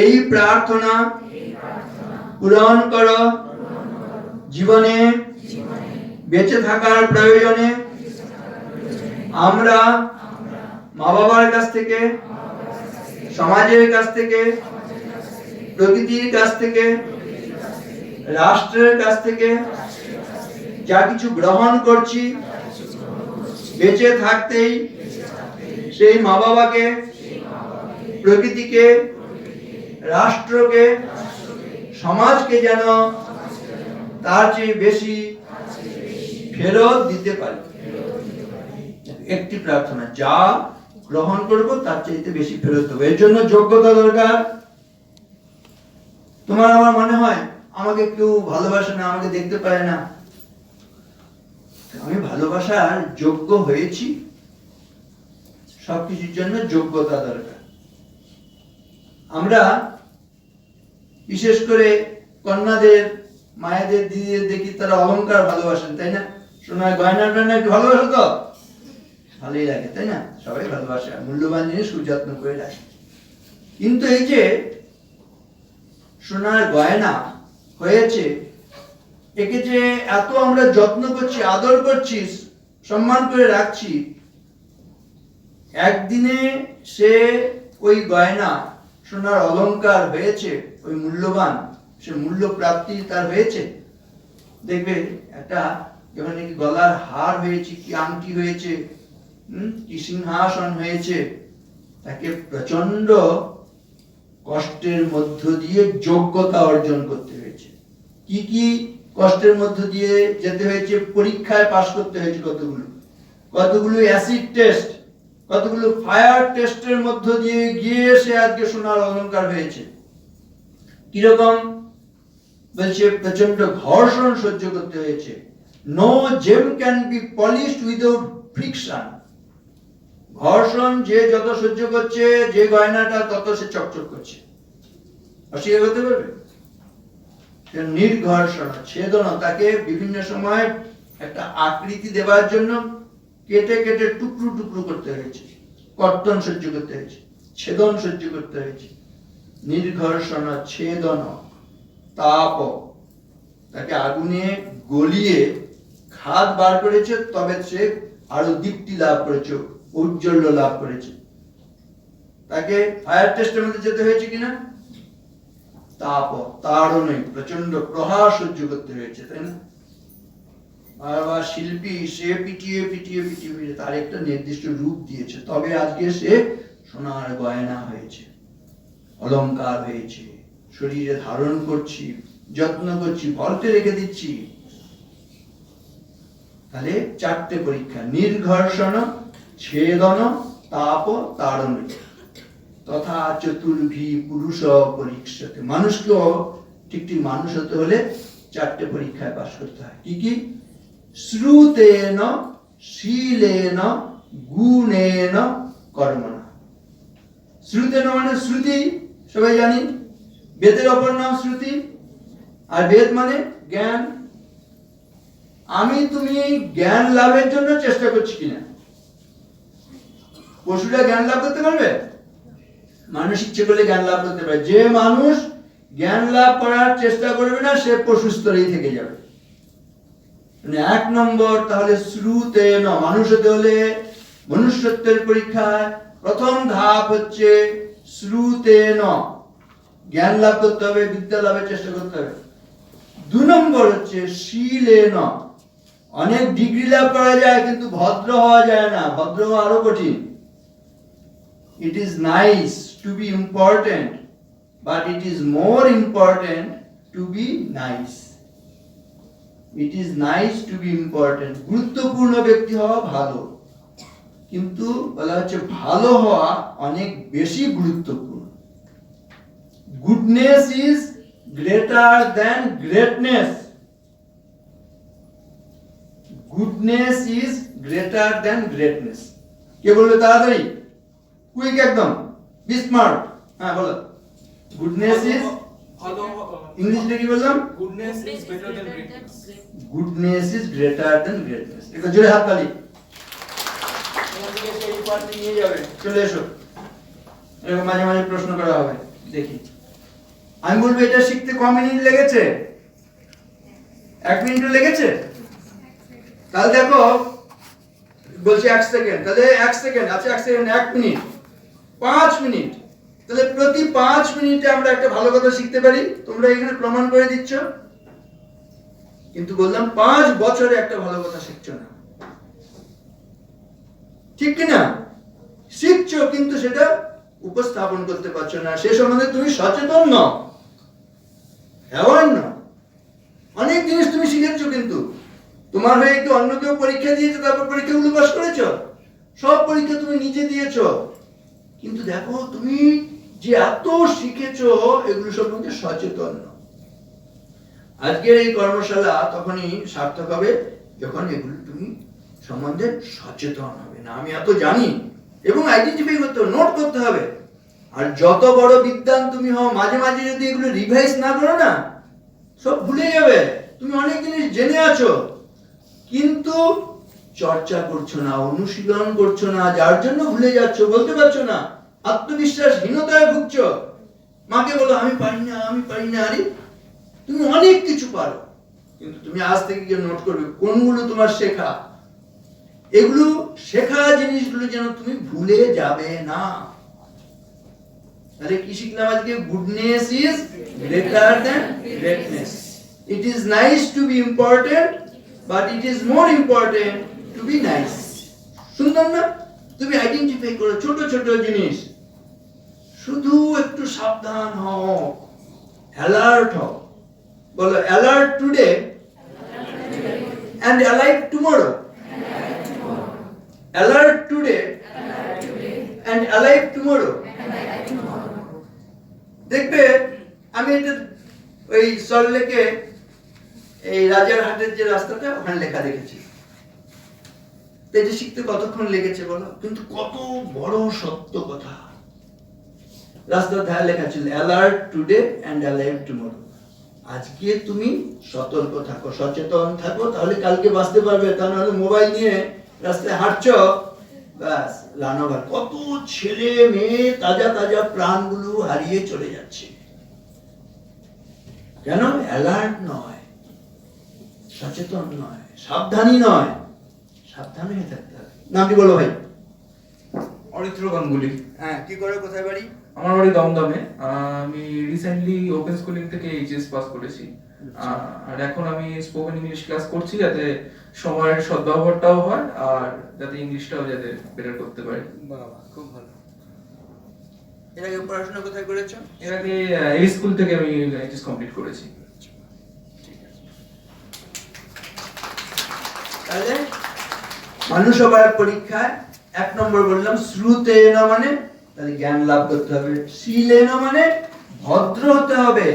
এই প্রার্থনা পূরণ করো জীবনে বেঁচে থাকার প্রয়োজনে আমরা মা বাবার কাছ থেকে, সমাজের কাছ থেকে, প্রকৃতির কাছ থেকে, রাষ্ট্রের কাছ থেকে যা কিছু গ্রহণ করছি, বেঁচে থাকতেই সেই মা বাবাকে, প্রকৃতিকে, রাষ্ট্রকে, সমাজকে যেন তার চেয়ে বেশি ফেরত দিতে পারি। একটি প্রার্থনা, যা গ্রহণ করব তার চাইতে বেশি ফেরত দেবো। এর জন্য যোগ্যতা দরকার। তোমার আমার মনে হয় আমাকে কেউ ভালোবাসে না, আমাকে দেখতে পারে না, আমি ভালোবাসার যোগ্য হয়েছি? সবকিছুর জন্য যোগ্যতা দরকার। আমরা বিশেষ করে কন্যাদের, মায়েদের, দিদিদের দেখি তারা অলংকার ভালোবাসেন, তাই না? সোনার গয়না টয়না একটু ভালোবাসো তো? ভালোই লাগে, তাই না? সবাই ভালোবাসে, মূল্যবান জিনিস খুব যত্ন করে রাখে। কিন্তু এই যে সোনার গয়না হয়েছে, একে যে এত আমরা যত্ন করছি, আদর করছি, সম্মান করে রাখছি, একদিনে সে ওই গয়না সোনার অলংকার হয়েছে, ওই মূল্যবান, সে মূল্য প্রাপ্তি তার হয়েছে। দেখবে একটা যখন নাকি গলার হার হয়েছে, কি আংটি হয়েছে, কি সিংহাসন হয়েছে, তাকে প্রচন্ড কষ্টের মধ্য দিয়ে যোগ্যতা অর্জন করতে হয়েছে। কি কি কষ্টের মধ্য দিয়ে যেতে হয়েছে? পরীক্ষায় পাশ করতে হয়েছে কতগুলো অ্যাসিড টেস্ট, কতগুলো ফায়ার টেস্টের মধ্য দিয়ে গিয়ে সে আজকে সোনার অলংকার হয়েছে। কিরকম বলছে? প্রচন্ড ঘর্ষণ সহ্য করতে হয়েছে। No gem can be polished without friction. ঘর্ষণ যে যত সহ্য করছে, যে গয়নাটা তত সে চকচক করছে। অস্বীকার করতে পারবে? নির্ঘর্ষণ, ছেদন, তাকে বিভিন্ন সময় একটা আকৃতি দেওয়ার জন্য কেটে কেটে টুকরো টুকরো করতে হয়েছে, কর্তন সহ্য করতে হয়েছে, ছেদন সহ্য করতে হয়েছে। নির্ঘর্ষণ, ছেদন, তাপ, তাকে আগুনে গলিয়ে খাদ বার করেছে, তবে সে আরো দীপ্তি লাভ করেছে, ঔজ্জ্বল্য লাভ করেছে। তাকে ফায়ার টেস্টের মধ্যে যেতে হয়েছে কিনা? তাপ, তাড়নই, প্রচন্ড প্রহার সহ্য করতে হয়েছে, তাই না? বারবার শিল্পী সে পিটিয়ে পিটিয়ে পিটিয়ে পিটিয়ে তার একটা নির্দিষ্ট রূপ দিয়েছে, তবে আজকে সে সোনার গয়না হয়েছে, অলংকার হয়েছে, শরীরে ধারণ করছি, যত্ন করছি, ভল্টে রেখে দিচ্ছি। তাহলে চারটে পরীক্ষা: নির্ঘর্ষণ, ছেদন, তাপ, তাড়ন। তথা চতুর্ভি পুরুষ পরীক্ষাতে। মানুষকেও ঠিক মানুষ হতে হলে চারটে পরীক্ষায় পাশ করতে হয়। কি কি? শ্রুতেন, শীলেন, গুণেন, কর্মণা। শ্রুতেন মানে শ্রুতি, সবাই জানি, বেদের অপর নাম শ্রুতি। আর বেদ মানে জ্ঞান। আমি তুমি জ্ঞান লাভের জন্য চেষ্টা করছি কিনা? পশুরা জ্ঞান লাভ করতে পারবে? মানুষ ইচ্ছে করলে জ্ঞান লাভ করতে পারে। যে মানুষ জ্ঞান লাভ করার চেষ্টা করবে না, সে পশু স্তরেই থেকে যাবে। এক নম্বর তাহলে শ্রুতেন, মানুষ হতে হলে মনুষ্যত্বের পরীক্ষায় প্রথম ধাপ হচ্ছে শ্রুতেন, জ্ঞান লাভ করতে হবে, বিদ্যা লাভের চেষ্টা করতে হবে। 2 নম্বর হচ্ছে শীলেন, অনেক ডিগ্রি লাভ করা যায় কিন্তু ভদ্র হওয়া যায় না, ভদ্র হওয়া আরো কঠিন। It is nice to be important, but it is more important to be nice. It is nice to be important. গুরুত্বপূর্ণ ব্যক্তি হওয়া ভালো, কিন্তু বলা হচ্ছে ভালো হওয়া অনেক বেশি গুরুত্বপূর্ণ। Goodness is greater than greatness. Goodness is greater than greatness. কে বলবে তাড়াতাড়ি? কুইক একদম, বি স্মার্ট। হ্যাঁ বলো। গুডনেস ইজ, ইংলিশে কি বললাম? Goodness is better than greatness. Goodness is greater than greatness. একটু জোরে হাত তালি। তোমাদেরকে সেই পার্টি নিয়ে যাবে, চলে এসো। এরকম মাঝে মাঝে প্রশ্ন করা হবে, দেখি। আমি বলবো এটা শিখতে ক মিনিট লেগেছে? 1 মিনিটও লেগেছে? তাহলে দেখো বলছি 1 সেকেন্ড, তাহলে 1 সেকেন্ড, আচ্ছা 1 সেকেন্ড, 1 মিনিট, 5 মিনিট, তাহলে প্রতি 5 মিনিটে আমরা একটা ভালো কথা শিখতে পারি। তোমরা এখানে প্রমাণ করে দিচ্ছ, কিন্তু বললাম 5 বছরে একটা ভালো কথা শিখছো না, ঠিক কিনা? শিখছো কিন্তু সেটা উপস্থাপন করতে পারছো না, সে সম্বন্ধে তুমি সচেতন নও, অ্যাওয়ার নও। অনেক জিনিস তুমি শিখেছো কিন্তু তোমার হয়ে কি অন্য কেউ পরীক্ষা দিয়েছে, তারপর পরীক্ষাগুলো পাস করেছো? সব পরীক্ষা তুমি নিজে দিয়েছো, কিন্তু দেখো তুমি যে এত শিখেছো এগুলো সম্বন্ধে সচেতন নও। আজকের এই কর্মশালা তখনই সার্থক হবে যখন এগুলো তুমি সম্বন্ধে সচেতন হবে। না আমি এত জানি, এবং আইডেন্টিফাই করতে হবে, নোট করতে হবে। আর যত বড় বিদ্বান তুমি হও, মাঝে মাঝে যদি এগুলো রিভাইজ না করো না, সব ভুলে যাবে। তুমি অনেক জিনিস জেনে আছো কিন্তু চর্চা করছো না, অনুশীলন করছো না, যার জন্য ভুলে যাচ্ছ, বলতে পারছো না, আত্মবিশ্বাসহীনতায় ভুগছো। মাকে বলো আমি পারি না, আমি পারি না। আরে তুমি অনেক কিছু পারো, কিন্তু তুমি আজ থেকে গিয়ে নোট করবে কোনগুলো তোমার শেখা। এগুলো শেখা জিনিসগুলো যেন তুমি ভুলে যাবে না। তাহলে কি শিখলাম আজকে? Goodness is greater than greatness. It is nice to be important, but it is more important to be nice. সুন্দর না? তুমি আইডেন্টিফাই করো ছোট ছোট জিনিস, শুধু একটু সাবধান হও, অ্যালার্ট হও। বলো alert today and alive tomorrow. Alert today and alive tomorrow. দেখবে আমি এটা ওই সল্টলেকে এই রাজারহাটের যে রাস্তাটা, ওখানে লেখা দেখেছি। তো এটা শিখতে কতক্ষণ লেগেছে বলো? কিন্তু কত বড় সত্য কথা। রাস্তার ধারে লেখা ছিল alert today and alive tomorrow. আজকে তুমি সতর্ক থাকো, সচেতন থাকো, তাহলে কালকে বাঁচতে পারবে। তা নাহলে মোবাইল নিয়ে রাস্তায় হাঁটছো, ব্যাস লানভার। কত ছেলে মেয়ে তাজা তাজা প্রাণগুলো হারিয়ে চলে যাচ্ছে। কেন? অ্যালার্ট নয়, সচেতন নয়, সাবধানী নয়। সাবধান হয়ে থাকতে হবে। নামটি বলো ভাই। অরিত্র গাঙ্গুলি। হ্যাঁ, কি করে, কোথায় বাড়ি? আমার বাড়ি দমদমে। আমি রিসেন্টলি ওপেন স্কুলিং থেকে এইচএস পাস করেছি। আর এখন আমি স্পোকেন ইংলিশ ক্লাস করছি, যাতে সময়ের সদ্ব্যবহারটাও হয় আর যাতে ইংলিশটাও যাতে বেটার করতে পারি। বাবা, খুব ভালো। এর আগে পড়াশোনা কোথায় করেছো? এর আগে এই স্কুল থেকে আমি এইচএস কমপ্লিট করেছি। তাহলে মানুষ সবার পরীক্ষায় 1 নম্বর বললাম শ্রুতেন, মানে তাহলে জ্ঞান লাভ করতে হবে। শীলেন মানে ভদ্র হতে হবে।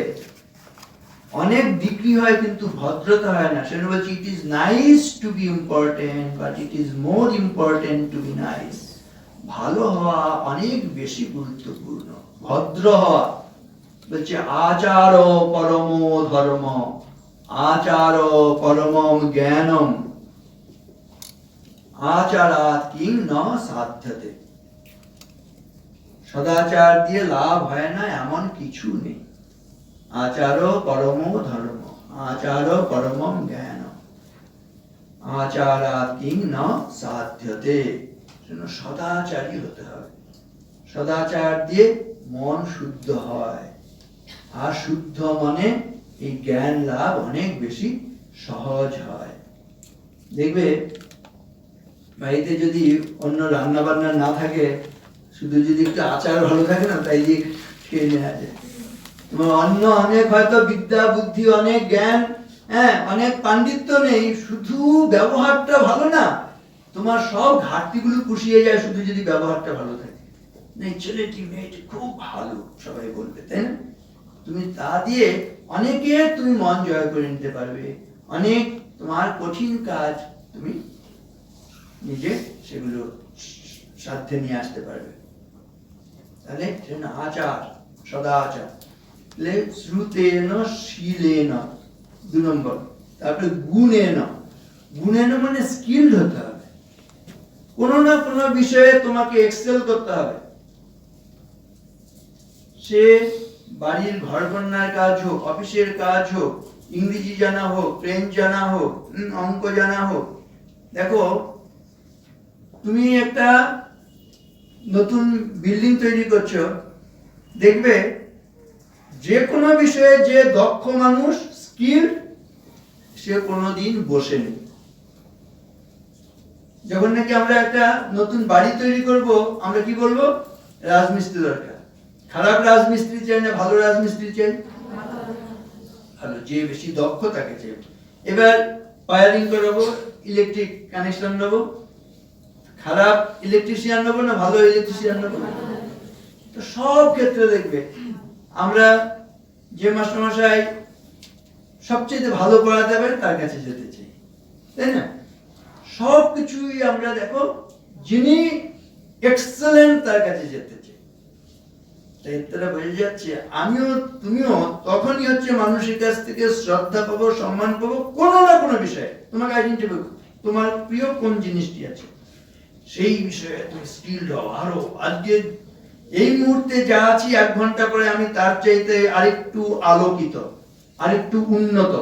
অনেক ডিগ্রি হয় কিন্তু ভদ্রতা হয় না। সেটা বলছি it is nice to be important, but it is more important to be nice. ভালো হওয়া অনেক বেশি গুরুত্বপূর্ণ। ভদ্র হওয়া বলছে আচার পরম ধর্ম, আচার পরমম জ্ঞানম, আচারাৎ কিং ন সাধ্যতে। সদাচার দিয়ে লাভ হয় না এমন কিছু নেই। আচার পরম ধর্ম, আচার পরমম জ্ঞান, আচারাৎ কিং ন সাধ্যতে। সদাচারী হতে হবে। সদাচার দিয়ে মন শুদ্ধ হয়, আর শুদ্ধ মনে এই জ্ঞান লাভ অনেক বেশি সহজ হয়। দেখবে বাড়িতে যদি অন্য রান্না বান্না না থাকে, শুধু যদি একটু আচার ভালো থাকে না, তাই দিয়ে খেয়ে নেওয়া যায়। তোমার অন্য অনেক হয়তো বিদ্যা বুদ্ধি, অনেক জ্ঞান, হ্যাঁ অনেক পাণ্ডিত্য নেই, শুধু ব্যবহারটা ভালো না, তোমার সব ঘাটতিগুলো পুষিয়ে যায় শুধু যদি ব্যবহারটা ভালো থাকে। এই ছেলেটি মেয়েটি খুব ভালো সবাই বলবে, তাই না? তুমি তা দিয়ে অনেকের তুমি মন জয় করে নিতে পারবে। অনেক তোমার কঠিন কাজ তুমি নিজে সেগুলো সাধ্যে নিয়ে আসতে পারবে। তাহলে আচার, সদাচার। শ্রুতেন শীলেন 2 নম্বর। তারপরে গুণেন। গুণেন মানে স্কিলড হতে হবে। কোনো না কোনো বিষয়ে তোমাকে এক্সেল করতে হবে। সে বাড়ির ঘরকন্যার কাজ হোক, অফিসের কাজ হোক, ইংরেজি জানা হোক, ফ্রেঞ্চ জানা হোক, অঙ্ক জানা হোক। দেখো, তুমি একটা নতুন বিল্ডিং তৈরি করছো, দেখবে যে কোনো বিষয়ে যে দক্ষ মানুষ, স্কিল, সে কোনোদিন বসে নেই। যখন নাকি আমরা একটা নতুন বাড়ি তৈরি করব, আমরা কি বলবো? রাজমিস্ত্রি দরকার। খারাপ রাজমিস্ত্রি চাই না ভালো রাজমিস্ত্রি চাই? ভালো, যে বেশি দক্ষ তাকে চাই। এবার ওয়্যারিং করাবো, ইলেকট্রিক কানেকশন নেবো, খারাপ ইলেকট্রিশিয়ান নেবো না ভালো ইলেকট্রিশিয়ান নেবো? তো সব ক্ষেত্রে দেখবে আমরা যে মাস্টারমশাই সবচেয়ে ভালো পড়াতে পারে তার কাছে যেতে চাই, তাই না? সব কিছুই আমরা দেখো যিনি এক্সেলেন্ট তার কাছে যেতে চাই। তাই তারা বোঝা যাচ্ছে আমিও তুমিও তখনই হচ্ছে মানুষের কাছ থেকে শ্রদ্ধা পাবো, সম্মান পাবো কোনো না কোনো বিষয়ে। তোমাকে আইডেন্টিফাই করো, তোমার প্রিয় কোন জিনিসটি আছে, সেই বিষয়ে তুমি স্কিলড হও আরো। আজকে এই মুহূর্তে যা আছি, 1 ঘন্টা পরে আমি তার চাইতে আরেকটু আলোকিত, আরেকটু উন্নত।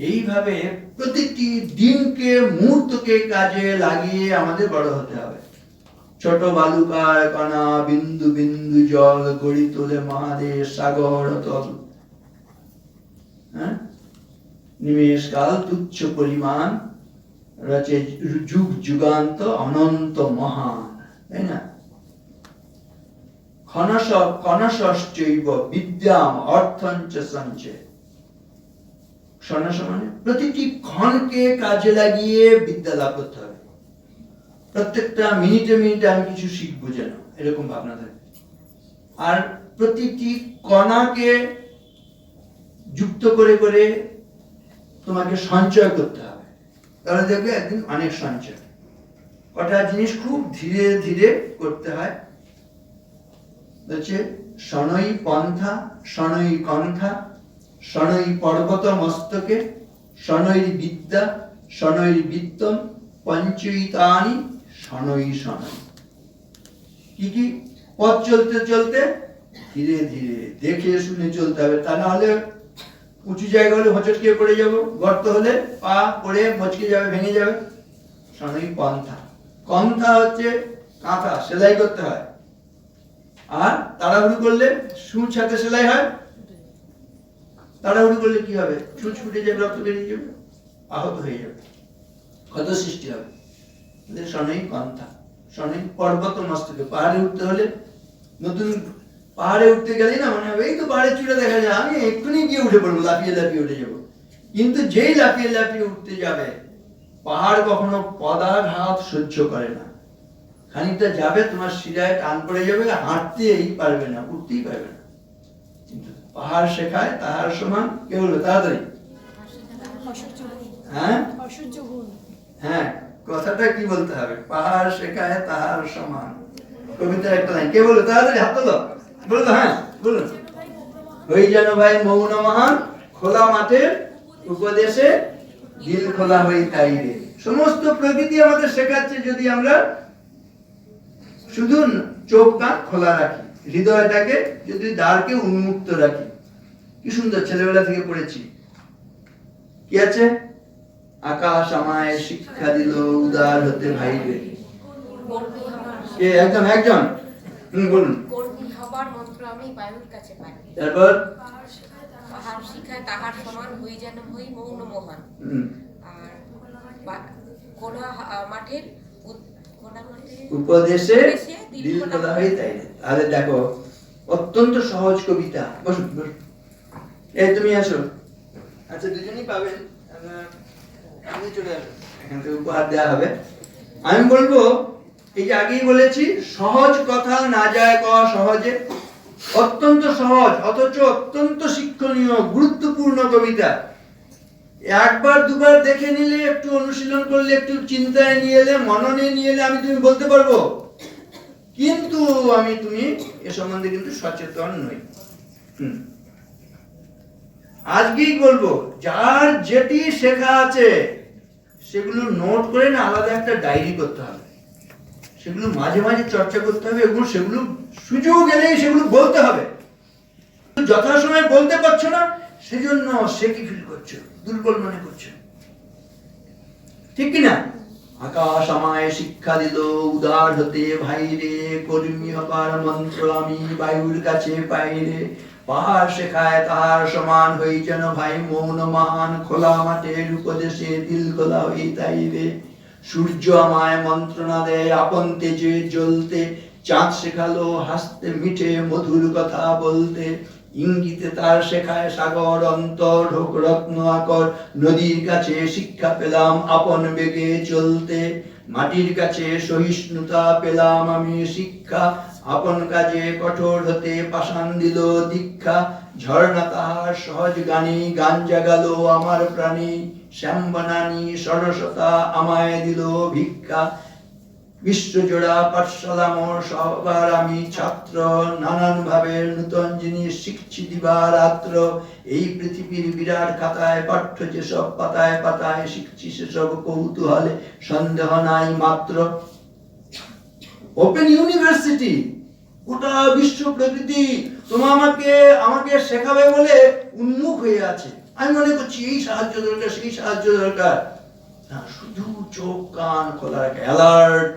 এইভাবে প্রতিটি দিনকে, মুহূর্তকে কাজে লাগিয়ে আমাদের বড় হতে হবে। ছোট বালুকার কণা বিন্দু বিন্দু জল গড়ি তোলে মহাদেশ সাগর অতল। নিমেষ কাল তুচ্ছ পরিমাণ রচে যুগ যুগান্ত অনন্ত মহান, তাই না? ক্ষণশশ্চৈব বিদ্যাম অর্থঞ্চ সঞ্চয়। ক্ষণশ মানে প্রতিটি ক্ষণকে কাজে লাগিয়ে বিদ্যা লাভ করতে হবে। প্রত্যেকটা মিনিটে মিনিটে আমি কিছু শিখবো যেন, এরকম ভাবনা থাকে। আর প্রতিটি কণাকে যুক্ত করে করে তোমাকে সঞ্চয় করতে হবে, তাহলে দেখবে একদিন অনেক সঞ্চয়। কটা জিনিস খুব ধীরে ধীরে করতে হয়, হচ্ছে শনৈ পন্থা, শনৈ কণ্ঠা, শনৈ পর্বত মস্তকে, শনৈ বিদ্যা, শনৈ বিত্তম, পঞ্চৈতানি শনৈ শনৈ। কি কি? পথ চলতে চলতে ধীরে ধীরে দেখে শুনে চলতে হবে, তা না হলে উঁচু জায়গা হলে হোঁচটকে পড়ে যাব, গর্ত হলে পা পড়ে মচকে যাবে, ভেঙে যাবে। শনৈ পন্থা, কণ্ঠা হচ্ছে কাঁথা, সেলাই করতে হয়। আর তাড়াহুড়ো করলে সূচ হাতে সেলাই হয়, তাড়াহুড়ো করলে কি হবে? সূচ ফুটে যাবে, রক্ত বেরিয়ে যাবে, আহত হয়ে যাবে, ক্ষত সৃষ্টি হবে। শনৈ কণ্ঠা, শনৈ পর্বত মস্তকে। পাহাড়ে উঠতে হলে, নতুন পাহাড়ে উঠতে গেলেই না মনে হবে এই তো পাহাড়ের চূড়া দেখা যায়, আমি এক্ষুনি গিয়ে উঠে পড়বো, লাফিয়ে লাফিয়ে উঠে যাবো। কিন্তু যেই লাফিয়ে লাফিয়ে উঠতে যাবে, পাহাড় কখনো পদাঘাত সহ্য করে না। খানিকটা যাবে, তোমার শিরায় টান পড়ে যাবে, হাঁটতেই পারবে না, উঠতেই পারবে না। কিন্তু পাহাড় শেখায় তাহার সমান। কে বলবে তাড়াতাড়ি? হ্যাঁ হ্যাঁ, কথাটা কি বলতে হবে? পাহাড় শেখায় তাহার সমান, কবিতার একটা লাইন। কে বলবে তাড়াতাড়ি? হাত তোলো, বলো তো। হ্যাঁ বলুন। হই যেন ভাই মৌন মহান, খোলা মাঠের উপদেশে দিল খোলা হই তাই রে। সমস্ত প্রকৃতি আমাদের শেখাচ্ছে যদি আমরা শুধু চোখ কান খোলা রাখি, হৃদয়টাকে যদি দ্বারকে উন্মুক্ত রাখি। কি সুন্দর ছেলেবেলা থেকে পড়েছি, কি আছে? আকাশ আমায় শিক্ষা দিল উদার হতে ভাইরে। একজন একজন বলুন। কর্মী হবার মন্ত্র আমি বায়ুর কাছে পাই। তারপর পাহাড় শিখায় তাহার সমান হই যেন হই মৌন মহান। আর কোনা মাঠের উপদেশে দিল খোলা হই তাই। আরে দেখো, অত্যন্ত সহজ কবিতা। বসুন বসুন, এই তুমি আসো। আচ্ছা, দুজনেই পাবেন, আমি চলে আসো, এখান থেকে উপহার দেওয়া হবে। আমি বলবো, এই যে আগেই বলেছি, সহজ কথা না যায় ক সহজে। অত্যন্ত সহজ অথচ অত্যন্ত শিক্ষণীয়, গুরুত্বপূর্ণ কবিতা। একবার দুবার দেখে নিলে, একটু অনুশীলন করলে, একটু চিন্তায় নিয়ে এলে, মননে নিয়ে এলে আমি তুমি বলতে পারবো। কিন্তু আমি তুমি এ সম্বন্ধে কিন্তু সচেতন নই। আজকেই বলবো, যার যেটি শেখা আছে সেগুলো নোট করে না আলাদা একটা ডায়েরি করতে হবে, সেগুলো মাঝে মাঝে চর্চা করতে হবে, এবং সেগুলো সুযোগ এলেই সেগুলো বলতে হবে। যথাসময়ে বলতে পারছো না, সেজন্য সে কি ফিল করছো, দুর্বল মনে করছো, ঠিক কিনা? আকাশ আমায় শিক্ষা দিল উদার হতে ভাই রে, কর্মী হবার মন্ত্র আমি বায়ুর কাছে পাই রে। পাহাড় শেখায় তাহার সমান হই যেন ভাই মৌন মহান, খোলা মাঠের উপদেশে দিল খোলা হই তাই রে। সূর্য আমায় মন্ত্রণা দেয় আপন তেজে জ্বলতে, চাঁদ শেখালো হাসতে মিঠে মধুর কথা বলতে। ইঙ্গিতে তার শেখায় সাগর অন্তর হোক রত্ন আকর, নদীর কাছে শিক্ষা পেলাম আপন বেগে চলতে। মাটির কাছে সহিষ্ণুতা পেলাম আমি শিক্ষা, আপন কাজে কঠোর হতে পাষাণ দিল দীক্ষা। ঝর্ণা তাহার সহজ গানে গান জাগালো আমার প্রাণী, শ্যাম বনানী সরসতা আমায় দিল ভিক্ষা। বিশ্বজোড়া পাঠশালা মোর সবার আমি ছাত্র, নানান ভাবের নূতন জিনিস শিখছি দিবা রাত্র। এই পৃথিবীর বিরাট খাতায় পাঠ্য যেসব পাতায় পাতায় শিখছি সেসব কৌতূহলে সন্দেহ নাই মাত্র। ওপেন ইউনিভার্সিটি, গোটা বিশ্ব প্রকৃতি আমাকে শেখাবে বলে উন্মুখ হয়ে আছে। আমি মনে করছি এই সাহায্য দরকার, সেই সাহায্য দরকার না, শুধু চোখ কান খোলা রাখে, অ্যালার্ট,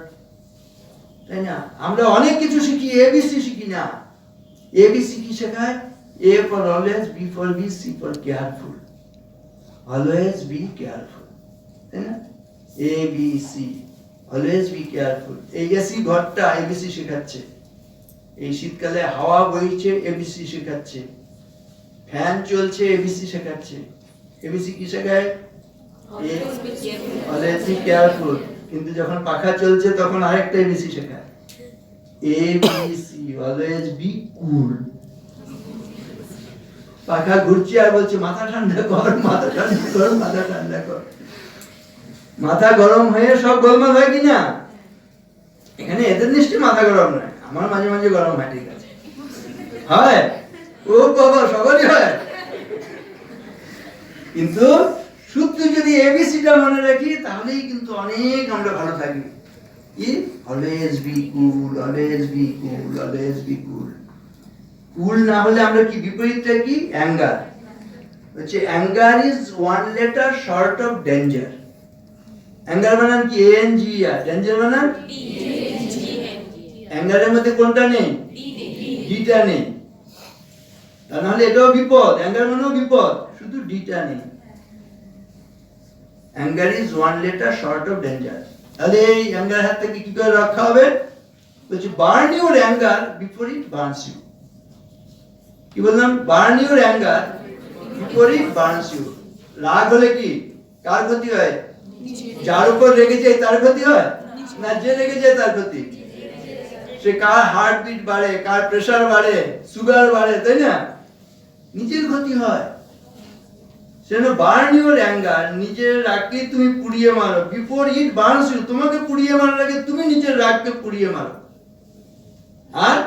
তাই না? আমরা অনেক কিছু শিখি, এবিসি শিখি না। এবিসি কি শেখায়? A for always, B for be, C for careful, always be careful, তাই না? A B C, always be careful. এই এসি ঘরটা এবিসি শেখাচ্ছে, এই শীতকালে হাওয়া বইছে এবিসি শেখাচ্ছে, ফ্যান চলছে এবিসি শেখাচ্ছে। এবিসি কি শেখায়? Always be careful. কিন্তু যখন পাখা চলছে তখন আরেকটা এবিসি শেখায়, এবিসি, অলওয়েজ বি কুল। পাখা ঘুরছে আর বলছে মাথা ঠান্ডা কর, মাথা ঠান্ডা কর, মাথা ঠান্ডা কর। মাথা গরম হয়ে সব গোলমাল হয় কিনা? এখানে এদের নিশ্চয়ই মাথা গরম নয়, আমার মাঝে মাঝে গরম হয়, ঠিক আছে, হয়, ও বাবা, সবারই হয়। কিন্তু শুধু যদি এবিসিটা মনে রাখি তাহলেই কিন্তু অনেক আমরা ভালো থাকি। কি? Always be cool, always be cool, always be cool. Cool না হলে আমরা কি বিপরীতটা কি? অ্যাঙ্গার। হচ্ছে anger is one letter short of danger. Anger বানান কি? এএনজিআর। ডেঞ্জার বানান অ্যাঙ্গারের মধ্যে কোনটা নেই? ডিটা নেই। তা নাহলে এটাও বিপদ, অ্যাঙ্গার মানেও বিপদ, শুধু ডিটা নেই। Anger is one letter short of danger. তাহলে এই অ্যাঙ্গার হাত থেকে কি করে রক্ষা হবে? বলছি burn your anger before it burns you. কি বললাম? Burn your anger before it burns you. রাগ হলে কি কার ক্ষতি হয়? যার উপর রেগে যায় তার ক্ষতি হয় না যে রেগে যায় তার ক্ষতি? সে কার হার্টবিট বাড়ে, কার প্রেসার বাড়ে, সুগার বাড়ে, তাই না? নিজের ক্ষতি হয়। সেজন্য বার্ন ইউর অ্যাঙ্গার, নিজের রাগকে তুমি পুড়িয়ে মারো, বিফোর ইট বার্নস ইউ। তোমাকে পুড়িয়ে মারার আগে তুমি নিজের রাগকে পুড়িয়ে মারো। আর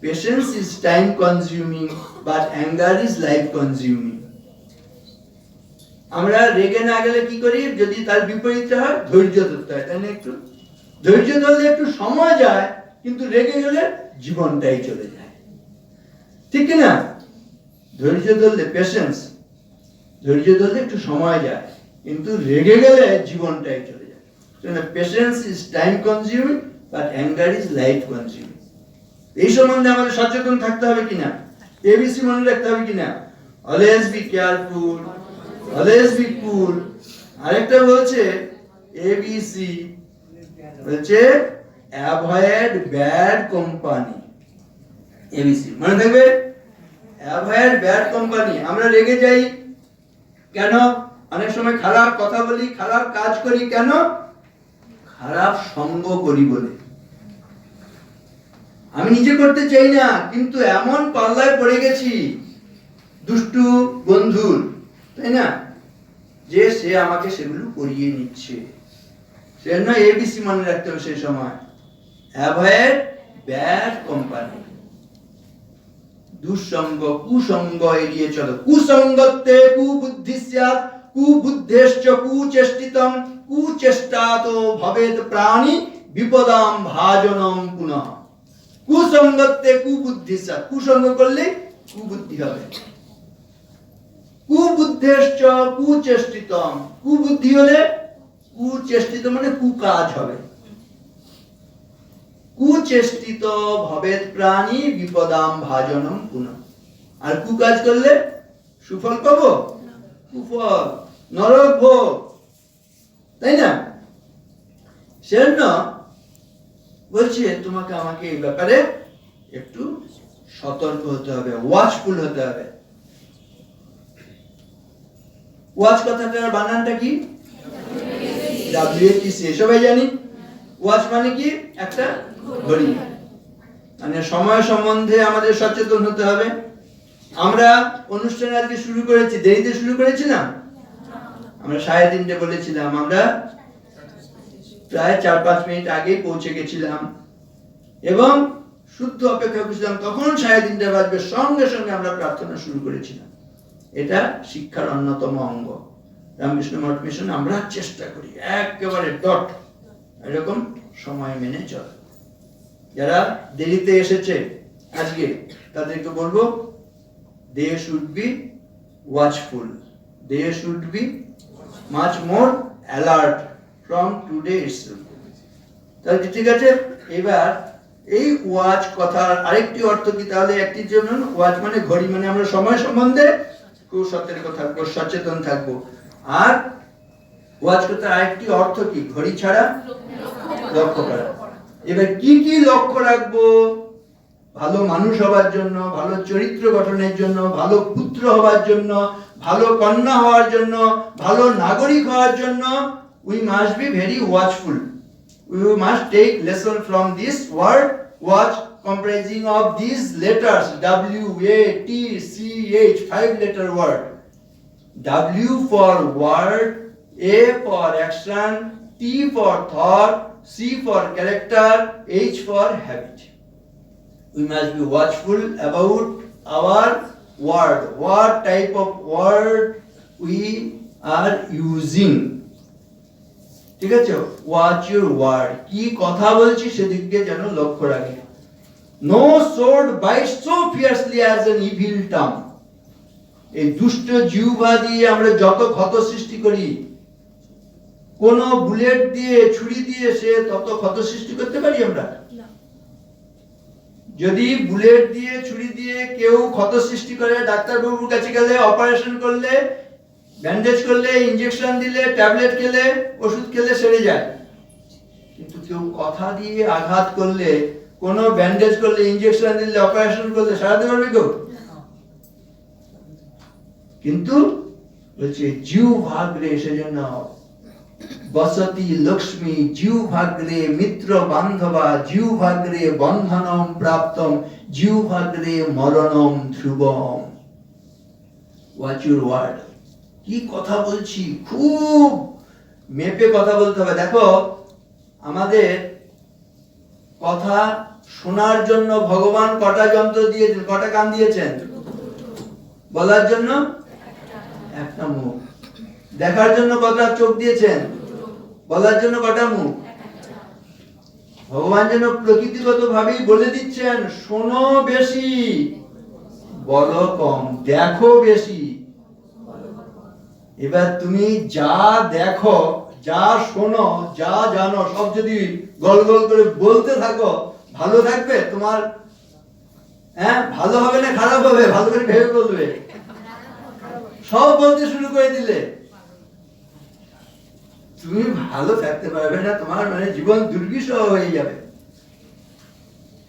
patience is time consuming but anger is life consuming. আমরা রেগে না গেলে কি করি? যদি তার বিপরীতটা হয়, ধৈর্য ধরতে হয়, তাই না? একটু ধৈর্য ধরলে একটু সময় যায়, কিন্তু রেগে গেলে জীবনটাই চলে যায়, ঠিক না? ধৈর্য ধরলে, পেশেন্স, ধৈর্য ধরলে একটু সময় যায়, কিন্তু রেগে গেলে জীবনটাই চলে যায়। Patience is time consuming but anger is life consuming. এই সম্বন্ধে আমাদের সচেতন থাকতে হবে কিনা? এবিসি মনে রাখতে হবে কিনা? Always be careful, always be কুল। আরেকটা বলছে এবিসি, বলছে অ্যাভয়েড ব্যাড কোম্পানি। এবিসি মনে থাকবে? Avoid bad company. আমরা রেগে যাই কেন? অনেক সময় খারাপ কথা বলি, খারাপ কাজ করি কেন? খারাপ সঙ্গ করি বলে। আমি নিজে করতে চাই না, কিন্তু এমন পাল্লায় পড়ে গেছি দুষ্টু বন্ধুর, তাই না, যে সে আমাকে সেগুলো করিয়ে নিচ্ছে। সেজন্য এবিসি মনে রাখতে হবে সেই সময়। Avoid bad company. দুঃসঙ্গ, কুসঙ্গ এড়িয়ে চলো। কুসঙ্গত্বে কুবুদ্ধি স্যাৎ, কুবুদ্ধেশ্চ কুচেষ্টিতম, কুচেষ্টাতো ভবেৎ প্রাণী বিপদাম ভাজনম পুনঃ। কুসঙ্গতে কুবুদ্ধি, কুসঙ্গ করলে কুবুদ্ধি হবে। কুবুদ্ধেশ্চ কুচেষ্টিতম, কুবুদ্ধি হলে কুচেষ্টিত মানে কুকাজ হবে। কুচেষ্টিত ভবেৎ প্রাণী বিপদাম ভাজনম পুনঃ। আর কুকাজ করলে সুফল পাবো, কুফল, নরক ভোগ, তাই না? সেজন্য বলছে তোমাকে আমাকে এই ব্যাপারে একটু সতর্ক হতে হবে, ওয়াচফুল হতে হবে। ওয়াচ কথাটার বানানটা কি? WATC, সবাই জানি। ওয়াচ মানে কি? একটা ঘড়ি। মানে সময় সম্বন্ধে আমাদের সচেতন হতে হবে। আমরা অনুষ্ঠান আজকে শুরু করেছি, দেরিতে শুরু করেছিলাম, আমরা 3:30 বলেছিলাম, আমরা প্রায় 4-5 মিনিট আগে পৌঁছে গেছিলাম এবং শুদ্ধ অপেক্ষা করছিলাম, তখন 3:30 বাজবে, সঙ্গে সঙ্গে আমরা প্রার্থনা শুরু করেছিলাম। এটা শিক্ষার অন্যতম অঙ্গ। রামকৃষ্ণ মঠ মিশন আমরা চেষ্টা করি একেবারে ডট এরকম সময় মেনে চল। যারা দেরিতে এসেছে আজকে তাদেরকে বলবো, they should be watchful, they should be much more alert from today itself. তাহলে ঠিক আছে। এবার এই ওয়াচ কথার আরেকটি অর্থ কি? তাহলে একটি জন্য ওয়াচ মানে ঘড়ি, মানে আমরা সময় সম্বন্ধে খুব সতর্ক থাকবো, সচেতন থাকবো। আর ওয়াচ কথার আরেকটি অর্থ কি? ঘড়ি ছাড়া লক্ষ্য করা। এবার কি কি লক্ষ্য রাখবো? ভালো মানুষ হওয়ার জন্য, ভালো চরিত্র গঠনের জন্য, ভালো পুত্র হওয়ার জন্য, ভালো কন্যা হওয়ার জন্য, ভালো নাগরিক হওয়ার জন্য we must be very watchful. We must take lesson from this word watch, comprising of these letters WATCH, 5-letter word. W for word, A for action, T for thought, C for character, H for habit. We must be watchful about our word, what type of word we are using. ঠিক আছে? Watch your word, কি কথা বলছি সেদিকে যেন লক্ষ্য রাখে। No sword bite so fiercely as an evil tongue. এই দুষ্ট জিহ্বা দিয়ে আমরা যত ক্ষত সৃষ্টি করি, কোন বুলেট দিয়ে, ছুরি দিয়ে সে তত ক্ষত সৃষ্টি করতে পারি আমরা? যদি বুলেট দিয়ে, ছুরি দিয়ে কেউ ক্ষত সৃষ্টি করে, ডাক্তার বাবুর কাছে গেলে, অপারেশন করলে, ব্যান্ডেজ করলে, ইনজেকশন দিলে, ট্যাবলেট খেলে, ওষুধ খেলে সেরে যায়। কিন্তু কেউ কথা দিয়ে আঘাত করলে, কোন ব্যান্ডেজ করলে, ইনজেকশন দিলে, অপারেশন করলে সারাতে পারবে কেউ? কিন্তু বলছে জিহ্বাগ্রে, সেজন্য বসতি লক্ষ্মী জিহ্বাগ্রে মিত্র বান্ধবা, জিহ্বাগ্রে বন্ধনম প্রাপ্তম, জিহ্বাগ্রে মরণম ধ্রুবম। Watch your word. কি কথা বলছি খুব মেপে কথা বলতে হবে। দেখো, আমাদের কথা শোনার জন্য ভগবান কটা যন্ত্র দিয়েছেন, কটা কান দিয়েছেন? বলার জন্য একটা মুখ। দেখার জন্য কটা চোখ দিয়েছেন? বলার জন্য কটা মুখ? ভগবান যেন প্রকৃতিগত ভাবেই বলে দিচ্ছেন, শোনো বেশি, বলো কম, দেখো বেশি। এবার তুমি যা দেখো, যা শোনো, যা জানো, সব যদি গল গল করে বলতে থাকো, ভালো থাকবে তোমার? ভালো হবে না খারাপ হবে? ভালো করে ভেবে বলবে। সব বলতে শুরু করে দিলে তুমি ভালো থাকতে পারবে না, তোমার মানে জীবন দুর্বিষহ হয়ে যাবে।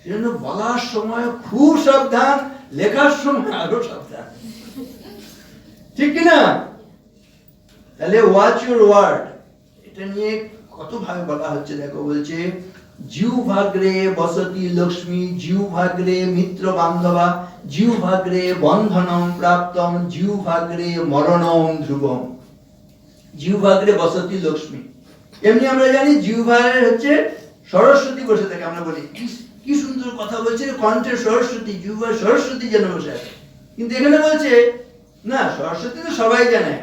সেজন্য বলার সময় খুব সাবধান, লেখার সময় আরো সাবধান, ঠিক কিনা? তাহলে ওয়াচ ইউর ওয়ার্ড, এটা নিয়ে কত ভাবে বলা হচ্ছে। দেখো, বলছে জিহ্বাগ্রে বসতি লক্ষ্মী, জিহ্বাগ্রে মিত্র বান্ধবা, জিহ্বাগ্রে বন্ধনম প্রাপ্তম, জিহ্বাগ্রে মরণম ধ্রুবম। জিহ্বাগ্রে বসতি লক্ষ্মী। এমনি আমরা জানি জিহ্বায় হচ্ছে সরস্বতী বসে থাকে। আমরা বলি কি সুন্দর কথা বলছে, কণ্ঠে সরস্বতী, জিহ্বায় সরস্বতী যেন বসে আছে। কিন্তু এখানে বলছে না, সরস্বতী তো সবাই জানে।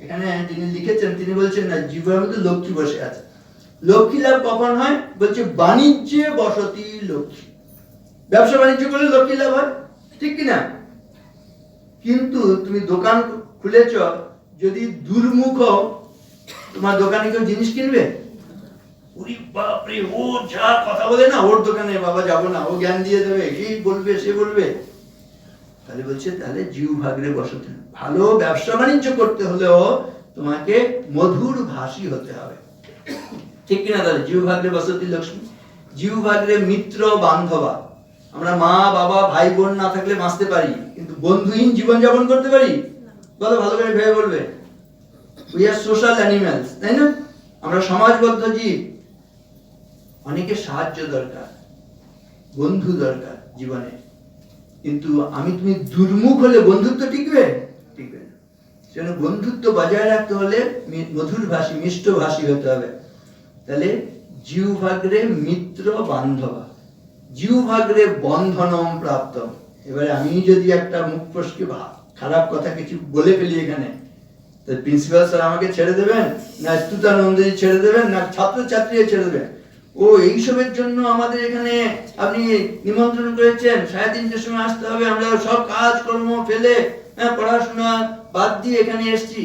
এখানে যিনি লিখেছেন তিনি বলছেন না, জিহ্বার মধ্যে লক্ষ্মী বসে আছে। লক্ষ্মী লাভ কখন হয়? বলছে বাণিজ্যে বসতি লক্ষ্মী। ব্যবসা বাণিজ্য করলে লক্ষ্মী লাভ হয়, ঠিক কিনা? কিন্তু তুমি দোকান খুলেছ, যদি দুর্মুখ হও, তোমার দোকানে কেউ জিনিস কিনবে? ওরে বাপরে, ও যা কথা বলে না, ওর দোকানে বাবা যাবো না, ও জ্ঞান দিয়ে দেবে, এই বলবে সে বলবে। তাহলে বলছে, তাহলে জিউ ভাগরে বসতে, ভালো ব্যবসা বাণিজ্য করতে হলেও তোমাকে মধুর ভাষী হতে হবে, ঠিক কিনা? তাহলে জিউ ভাগরে বসতি লক্ষ্মী, জিউ ভাগরে মিত্র বান্ধবা। আমরা মা বাবা ভাই বোন না থাকলে বাঁচতে পারি, কিন্তু বন্ধুহীন জীবন যাপন করতে পারি? বলো, ভালো করে ভেবে বলবে। উই আর সোশ্যাল অ্যানিমেলস, তাই না? আমরা সমাজবদ্ধ জীব। অনেকের সাহায্য দরকার, বন্ধু দরকার জীবনে, কিন্তু আমি তুমি দুর্মুখ হলে বন্ধুত্ব টিকবে? টিকবে না। সেজন্য বন্ধুত্ব বজায় রাখতে হলে মধুর ভাষী, মিষ্ট ভাষী হতে হবে। তাহলে জিউ ভাগরে মিত্র বান্ধবা, জিউ ভাগরে বন্ধনম প্রাপ্তম। এবারে আমি যদি একটা মুখ ফসকে খারাপ কথা কিছু বলে ফেলি এখানে, তো প্রিন্সিপাল স্যার আমাকে ছেড়ে দেবেন, না স্তুতানন্দজি ছেড়ে দেবেন, না ছাত্রছাত্রী ছেড়ে দেবেন? ও এইসবের জন্য আমাদের এখানে আপনি নিমন্ত্রণ করেছেন, 3:30টার সময় আসতে হবে, আমরা সব কাজ কর্ম ফেলে পড়াশোনা বাদ দিয়ে এখানে এসেছি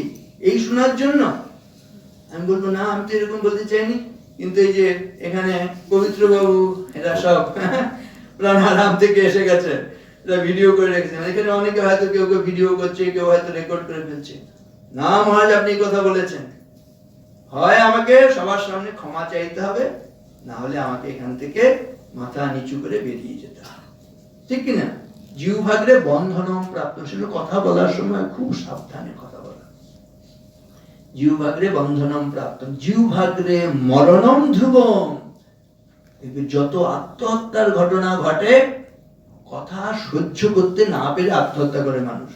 এই শোনার জন্য? আমি বলবো, না, আমি তো এরকম বলতে চাইনি, কিন্তু এই যে এখানে পবিত্র বাবু এরা সব প্রাণারাম থেকে এসে গেছে, এরা ভিডিও করে রেখেছেন, এখানে অনেকে হয়তো কেউ কেউ ভিডিও করছে, কেউ হয়তো রেকর্ড করে ফেলছে। না মহারাজ, আপনি কথা বলেছেন, হয় আমাকে সবার সামনে ক্ষমা চাইতে হবে, না হলে আমাকে এখান থেকে মাথা নিচু করে বেরিয়ে যেতে হবে, ঠিক কিনা? জিউ ভাগরে বন্ধনম প্রাপ্ত, সেটা কথা বলার সময় খুব সাবধানে কথা বলা। জিউ ভাগরে বন্ধনম প্রাপ্ত, জিউ ভাগরে মরণম ধ্রুবম। যত আত্মহত্যার ঘটনা ঘটে, কথা সহ্য করতে না পেরে আত্মহত্যা করে মানুষ।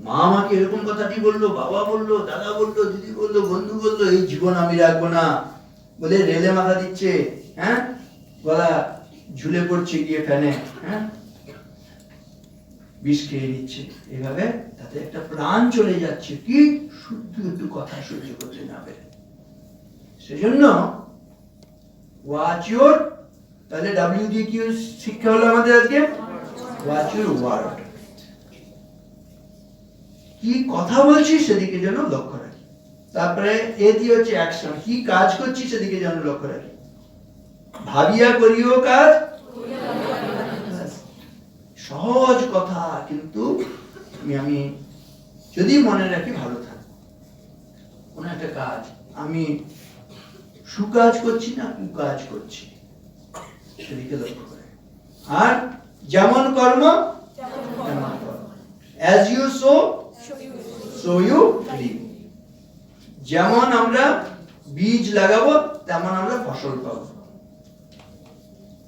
মা আমাকে এরকম কথাটি বললো, বাবা বললো, দাদা বললো, দিদি বললো, বন্ধু বললো, এই জীবন আমি রাখবো না বলে রেলে মাথা দিচ্ছে, গলা ঝুলে পড়ছে গিয়ে ফ্যানে, বিষ খেয়ে নিচ্ছে, এভাবে তাতে একটা প্রাণ চলে যাচ্ছে, কি শুদ্ধ একটু কথা সহ্য করতে না পেরে। সেজন্য ওয়াচ ইউর, তাহলে WD কি শিক্ষা হলো আমাদের আজকে? ওয়াচ ইউর ওয়ার্ড, কি কথা বলছি সেদিকে যেন লক্ষ্য রাখি। তারপরে এটি হচ্ছে অ্যাকশন, কি কাজ করছি সেদিকে যেন লক্ষ্য রাখি। ভাবিয়া করিও কাজ, সহজ কথা, কিন্তু আমি যদি মনে রাখি ভালো থাকবো। কোন একটা কাজ আমি সুকাজ করছি না কুকাজ করছি, সেদিকে লক্ষ্য করে। আর যেমন কর্ম তেমন কর্ম, as you sow so you reap। যেমন আমরা বীজ লাগাবো তেমন আমরা ফসল পাবো।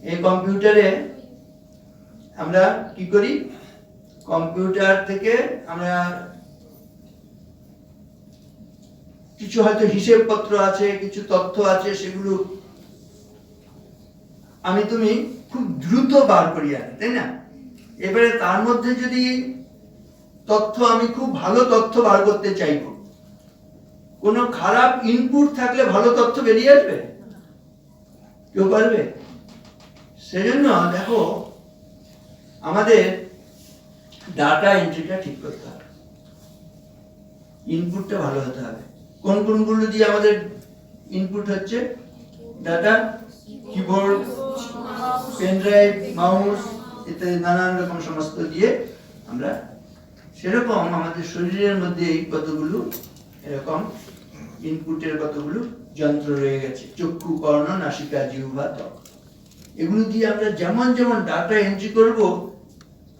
এই কম্পিউটারে আমরা কি করি, কম্পিউটার থেকে আমরা কিছু হয়তো হিসেবপত্র আছে, কিছু তথ্য আছে, সেগুলো আমি তুমি খুব দ্রুত বার করি আনি, তাই না? এবারে তার মধ্যে যদি তথ্য, আমি খুব ভালো তথ্য বার করতে চাইবো, কোনো খারাপ ইনপুট থাকলে ভালো তথ্য বেরিয়ে আসবে? কেউ পারবে? সেজন্য দেখো, আমাদের ডাটা এন্ট্রিটা ঠিক করতে হবে, ইনপুটটা ভালো হতে হবে। কোনগুলো দিয়ে আমাদের ইনপুট হচ্ছে? Data, keyboard, pen drive, mouse ইত্যাদি নানান রকম সমস্ত দিয়ে আমরা, সেরকম আমাদের শরীরের মধ্যে কতগুলো এরকম ইনপুটের কতগুলো যন্ত্র রয়ে গেছে, চক্ষু, কর্ণ, নাসিকা, জিহ্বা, ত্বক। এগুলো দিয়ে আমরা যেমন যেমন ডাটা এন্ট্রি করব,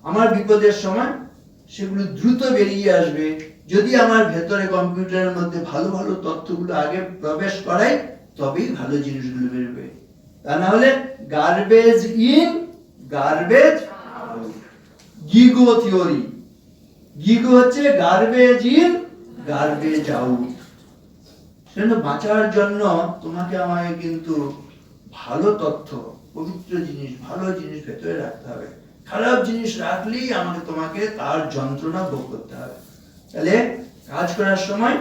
আমার বিপদের সময় সেগুলো দ্রুত বেরিয়ে আসবে, যদি আমার ভেতরে কম্পিউটারের মধ্যে ভালো ভালো তথ্যগুলো আগে প্রবেশ করাই, তবেই ভালো জিনিসগুলো বেরোবে। তা না হলে garbage in garbage out, GIGO theory. GIGO হচ্ছে গার্বেজ ইন গার্বেজ আউট। সেজন্য বাঁচার জন্য তোমাকে আমাকে কিন্তু ভালো তথ্য, পবিত্র জিনিস, ভালো জিনিস ভেতরে রাখতে হবে। খারাপ জিনিস রাখলেই তোমাকে তার যন্ত্রণা ভোগ করতে হবে। তাহলে কাজ করার সময়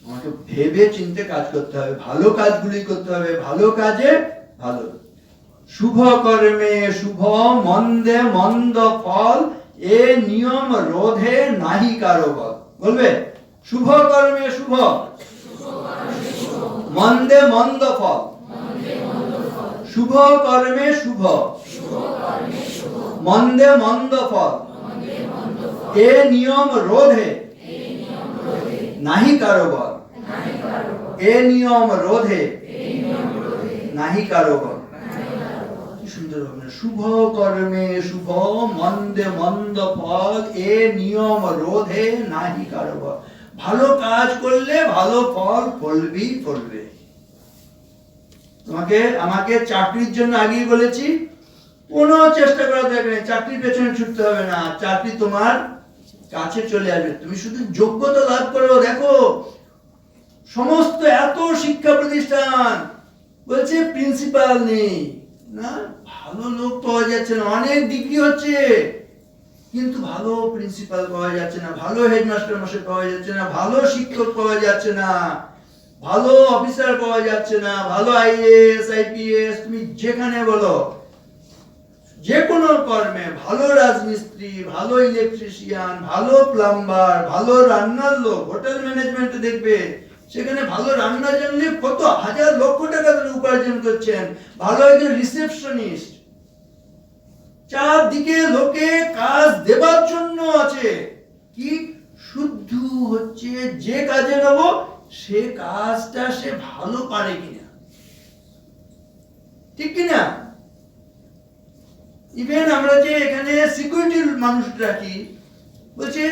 আমাকে ভেবে চিন্তে কাজ করতে হবে, ভালো কাজগুলি করতে হবে, ভালো কাজে ভালো। শুভ কর্মে শুভ, মন্দে মন্দ ফল, এ নিয়ম রোধে নাহি কারো বল। বলবে শুভ কর্মে শুভ, মন্দে মন্দ ফল, শুভ কর্মে শুভ, মন্দে মন্দ ফল, এ নিয়ম রোধে নাহি কারো বল, এ নিয়ম রোধে নাহি কারো বল। কি সুন্দর হবে, শুভ কর্মে শুভ, মন্দে মন্দ ফল, এ নিয়ম রোধে নাহি কারো বল। ভালো কাজ করলে ভালো ফল ফলবেই ফলবে। তোমাকে আমাকে চাকরির জন্য আগেই বলেছি, কোনো চেষ্টা করা দরকার নেই, চাকরির পেছনে ছুটতে হবে না, চাকরি তোমার কাছে চলে আসবে। তুমি শুধু যোগ্যতা লাভ করো। দেখো সমস্ত এত শিক্ষা প্রতিষ্ঠান বলছে প্রিন্সিপাল নেই, না ভালো লোক পাওয়া যাচ্ছে না, অনেক ডিগ্রি হচ্ছে কিন্তু ভালো প্রিন্সিপাল পাওয়া যাচ্ছে না, ভালো হেডমাস্টার মশাই পাওয়া যাচ্ছে না, ভালো শিক্ষক পাওয়া যাচ্ছে না, ভালো অফিসার পাওয়া যাচ্ছে না, ভালো আইএএস আইপিএস, তুমি যেখানে বলো, যে কোনো কর্মে ভালো রাজমিস্ত্রি, ভালো ইলেকট্রিশিয়ান, ভালো প্লাম্বার, ভালো রান্নার লোক, হোটেল ম্যানেজমেন্টে দেখবে সেখানে ভালো রান্নার জন্য কত হাজার লক্ষ টাকা ধরে উপার্জন করছেন। ভালো একজন রিসেপশনিস্ট, চারদিকে লোকে কাজ দেবার জন্য আছে, কি শুদ্ধ হচ্ছে যে কাজে নেব সে কাজটা সে ভালো পারে কিনা, ঠিক কিনা? ইভেন আমরা যে এখানে সিকিউরিটির মানুষ রাখি, বলছে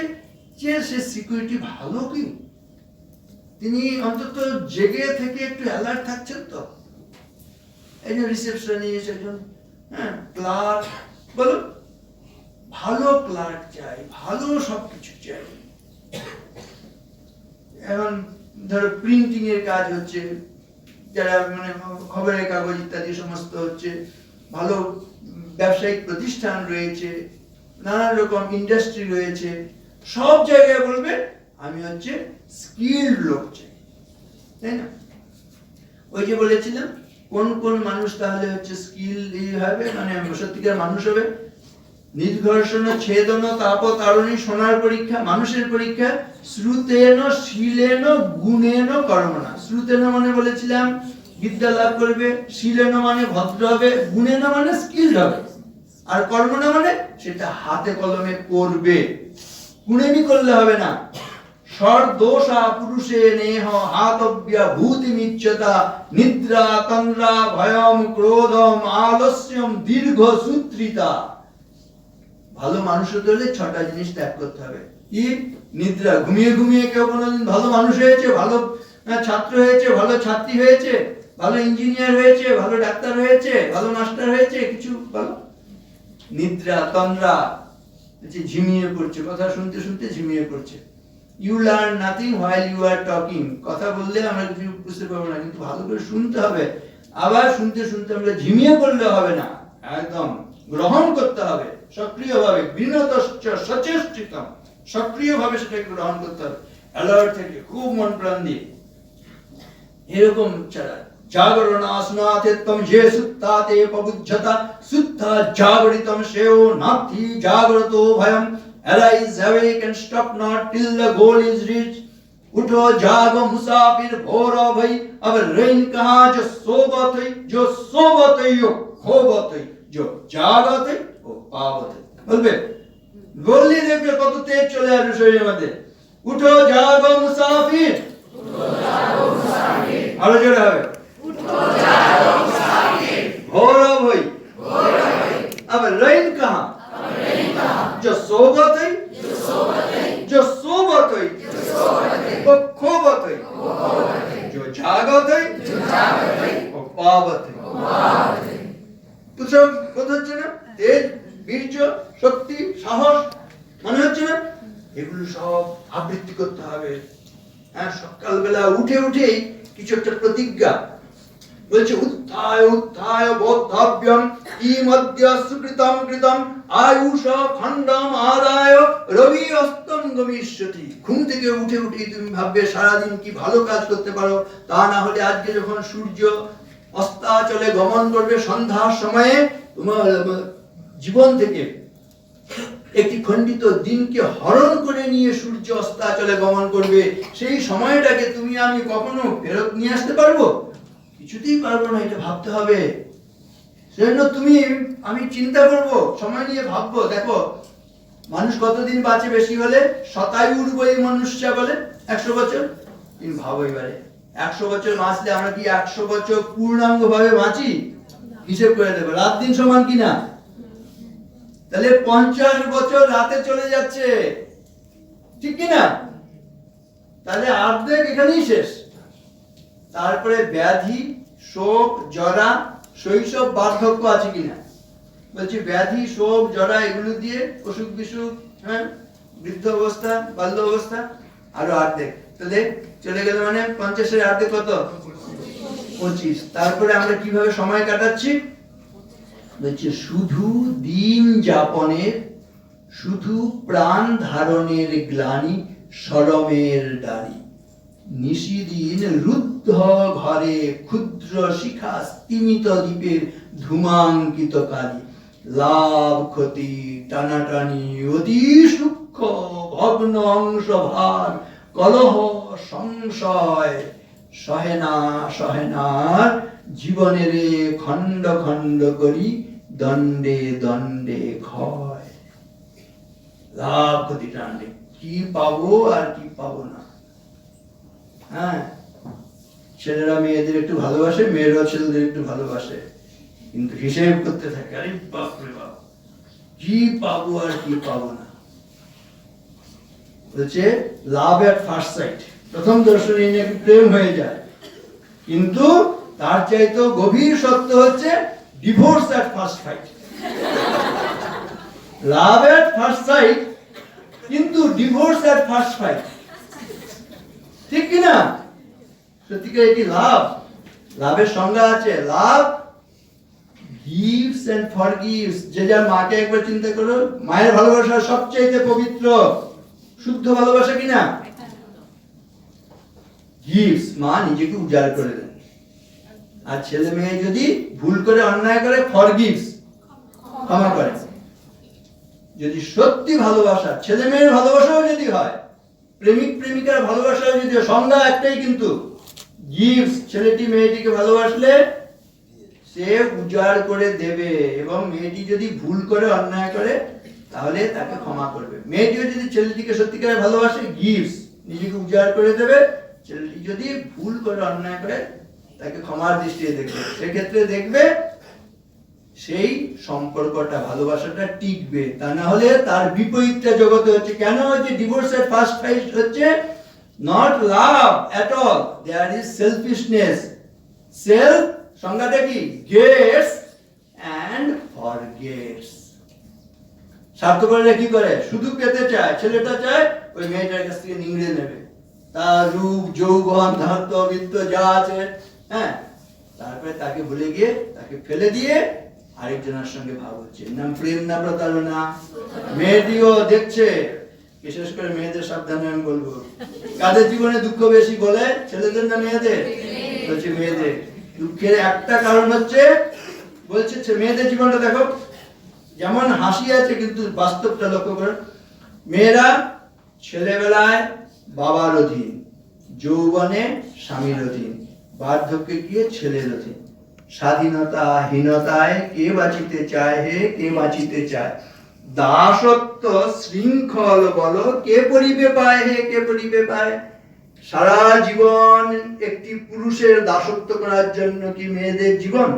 যে সে সিকিউরিটি ভালো কি, তিনি অন্তত জেগে থেকে একটু অ্যালার্ট থাকছেন তো। একজন রিসেপশনিস্ট, একজন ক্লার্ক, বলো ভালো ক্লার্ক চাই, ভালো সবকিছু চাই। এখন ধরো প্রিন্টিং এর কাজ হচ্ছে, যারা মানে খবরের কাগজ ইত্যাদি সমস্ত হচ্ছে, ভালো ব্যবসায়িক প্রতিষ্ঠান রয়েছে, নানা রকম ইন্ডাস্ট্রি রয়েছে, সব জায়গায় বলবে আমি হচ্ছে স্কিলড লোক চাই, তাই না? ওই যে বলেছিলাম কোন কোন মানুষ তাহলে হচ্ছে স্কিল হবে, মানে সত্যিকার মানুষ হবে। নির্ঘর্ষণ ছেদন তাপতারণী সোনার পরীক্ষা, মানুষের পরীক্ষা। শ্রুতেন শীলেন গুণেন কর্মণা। শ্রুতেন মানে বলেছিলাম বিদ্যা লাভ করবে, শীলেন মানে ভদ্র হবে, গুণেন মানে স্কিল হবে, আর কর্মণা মানে সেটা হাতে কলমে করবে, গুণেমি করলে হবে না। সর্দোষা পুরুষে নেহ হাতব্যা ভূতিমিচ্যতা, নিদ্রা তন্দ্রা ভয়ম ক্রোধম আলস্যম দীর্ঘ সূত্রিতা। ভালো মানুষ হতে হলে 6টা জিনিস ত্যাগ করতে হবে। কি? নিদ্রা, ঘুমিয়ে ঘুমিয়ে কেউ কোনোদিন ভালো মানুষ হয়েছে, ভালো ছাত্র হয়েছে, ভালো ছাত্রী হয়েছে, ভালো ইঞ্জিনিয়ার হয়েছে, ভালো ডাক্তার হয়েছে, ভালো মাস্টার হয়েছে, কিছু ভালো? নিদ্রা তন্দ্রা, ঝিমিয়ে পড়ছে, কথা শুনতে শুনতে ঝিমিয়ে পড়ছে। You learn nothing while you are talking. কথা বললে আমরা কিছু বুঝতে পারবো না, কিন্তু ভালো করে শুনতে হবে। আবার শুনতে শুনতে আমরা ঝিমিয়ে পড়লে হবে না, একদম গ্রহণ করতে হবে সক্রিয়ভাবে, বিনতশ্চ সচেষ্টিতম, সক্রিয়ভাবে সেটাকে গ্রহণ করতে হবে, অ্যালার্ট থেকে, খুব মন প্রাণ দিয়ে। এরকম ছাড়া জাগরণ আসনাথেত্তম যে সুত্তাতে প্রবুজ্জতা, সুত্তা জাগরিতম সেও নাথি জাগ্রতো ভয়ম। Arise, awake and stop not till the goal is reached. उठो जागो मुसाफिर भोर भई, अब रैन कहाँ जो सोबत है, जो सोबत है यो खोबत है, जो जागत है वो पावत है। বলবে বললি দেখবে কত তেজ চলে আসবে শরীরের মধ্যে। উঠো জাগো মুসাফির, আরো জোরে হবে, উঠো জাগো মুসাফির ভোর ভই, अब रैन कहाँ, जो सोबत है, जो सोबत है वो खोबत है, जो जागत है वो पावत है। तो सब কথা হচ্ছে না, তেজ, বীর্য, শক্তি, সাহস, মনে হচ্ছে না? এগুলো সব আবৃত্তি করতে হবে। হ্যাঁ, সকালবেলা উঠে উঠেই কিছু একটা প্রতিজ্ঞা বলছে, উত্থায় উত্থায় বোদ্ধব্যম ইমদ্য সুকৃতম কৃতম আয়ুষ খণ্ডম আদায় রবি অস্তম গমিষ্যতি। ঘুম থেকে উঠে উঠেই তুমি ভাববে সারাদিন কি ভালো কাজ করতে পারো, তা না হলে আজকে যখন সূর্য অস্তাচলে গমন করবে সন্ধ্যার সময়ে, তোমার জীবন থেকে একটি খণ্ডিত দিনকে হরণ করে নিয়ে সূর্য অস্তাচলে গমন করবে। সেই সময়টাকে তুমি আমি কখনো ফেরত নিয়ে আসতে পারবো? কিছুতেই পারবো না, এটা ভাবতে হবে। সেজন্য তুমি আমি চিন্তা করব, সময় নিয়ে ভাববো। দেখো মানুষ কতদিন বাঁচে বেশি হলে? শতায়ুর বই মনুষ্য বলে 100 বছর। তুমি ভাবো এবারে 100 বছর বাঁচলে আমরা কি 100 বছর পূর্ণাঙ্গ ভাবে বাঁচি? হিসেব করে দেবো রাত দিন সমান কিনা। তাহলে 50 বছর রাতে চলে যাচ্ছে, ঠিক কিনা? তাহলে অর্ধেক এখানেই শেষ। তারপরে ব্যাধি, শোক, জরা, শৈশব, বার্ধক্য আছে কিনা? বলছি ব্যাধি, শোক, জরা এগুলো দিয়ে অসুখ বিসুখ, হ্যাঁ, বৃদ্ধ অবস্থা, বাল্য অবস্থা, আরো অর্ধেক। তাহলে চলে গেল মানে 50-এর অর্ধেক কত? 25। তারপরে আমরা কিভাবে সময় কাটাচ্ছি? বলছে শুধু দিন যাপনের, শুধু প্রাণ ধারণের গ্লানি, শরমের ডালি, নিশিদিন রুদ্ধ ঘরে ক্ষুদ্র শিখা স্তিমিত দ্বীপের ধূমাঙ্কিত কালি, লাভ ক্ষতি টানাটানি অতি সূক্ষ্ম ভগ্ন অংশ ভার, কলহ সংশয় সহেনার জীবনের খণ্ড খণ্ড করি দণ্ডে দণ্ডে ক্ষয়। লাভ ক্ষতি টানলে কি পাবো আর কি পাবো না। হ্যাঁ, ছেলেরা মেয়েদের একটু ভালোবাসে, মেয়েরাও ছেলেদের একটু ভালোবাসে, কিন্তু হিসেব করতে থাকে, আরে বাপ রে বাপ, কি পাবো আর কি পাবো না। বলছে লাভ এট ফার্স্ট সাইট, প্রথম দর্শনে নাকি প্রেম হয়ে যায়, কিন্তু তার চাইতেও গভীর সত্য হচ্ছে divorce at first fight. Love at first sight, কিন্তু ডিভোর্স এট ফার্স্ট ফাইট, ঠিক কিনা? সত্যিকার এটি লাভ। লাভের সংজ্ঞা আছে, লাভ gives and forgives। যে যার মাকে একবার চিন্তা করো, মায়ের ভালোবাসা সবচেয়ে পবিত্র শুদ্ধ ভালোবাসা কিনা? gives, মা নিজেকে উজাড় করে দেন। আর ছেলে মেয়ে যদি ভুল করে অন্যায় করে, forgives, ক্ষমা করে। যদি সত্যি ভালোবাসা, ছেলে মেয়ের ভালোবাসাও যদি হয়, প্রেমিক প্রেমিকার ভালোবাসাও যদি, সংজ্ঞা একটাই কিন্তু, gives, ছেলেটি মেয়েটিকে ভালোবাসলে সে উজাড় করে দেবে, এবং মেয়েটি যদি ভুল করে অন্যায় করে তাহলে তাকে ক্ষমা করবে। মেয়েটিও যদি ছেলেটিকে সত্যিকারে ভালোবাসে, gives, নিজেকে উজাড় করে দেবে। ছেলেটি যদি ভুল করে অন্যায় করে তাকে ক্ষমার দৃষ্টিতে দেখবে, সেক্ষেত্রে দেখবে সেই সম্পর্কটা, ভালোবাসাটা টিকবে। তা না হলে তার বিপরীতটা জগতে হচ্ছে। কেন হচ্ছে ডিভোর্সের ফার্স্ট ফাইট হচ্ছে? Not love at all, there is selfishness. Self সংজ্ঞাটা কি? Gates and forgets. স্বার্থপররা কি করে? শুধু পেতে চায়, ছেলেটা চায় ওই মেয়েটার কাছ থেকে নিংড়ে নেবে, তার রূপ যৌবন ধর্ত বিত্ত যা আছে, হ্যাঁ, তারপরে তাকে ভুলে গিয়ে তাকে ফেলে দিয়ে আরেকজনের সঙ্গে ভাব হচ্ছে। নাম প্রেম না প্রতারণা। মেয়েটিও দেখছে, বিশেষ করে মেয়েদের সাবধানে আমি বলবো, কাদের জীবনে দুঃখ বেশি বলে, ছেলেদের না মেয়েদের? বলছে মেয়েদের। দুঃখের একটা কারণ হচ্ছে, বলছে মেয়েদের জীবনটা দেখো, যেমন হাসি আছে কিন্তু বাস্তবটা লক্ষ্য করো। মেয়েরা ছেলেবেলায় বাবার অধীন, যৌবনে স্বামীর অধীন, বার্ধক্যে গিয়ে ছেলের অধীন। স্বাধীনতাহীনতায় কে বাঁচিতে চায় হে, কে বাঁচিতে চায়? দাসত্ব শৃঙ্খল বল, কে পরিবে পায় হে, কে পরিবে পায়? সারা জীবন একটি পুরুষের দাসত্ব করার জন্য কি মেয়েদের জীবন?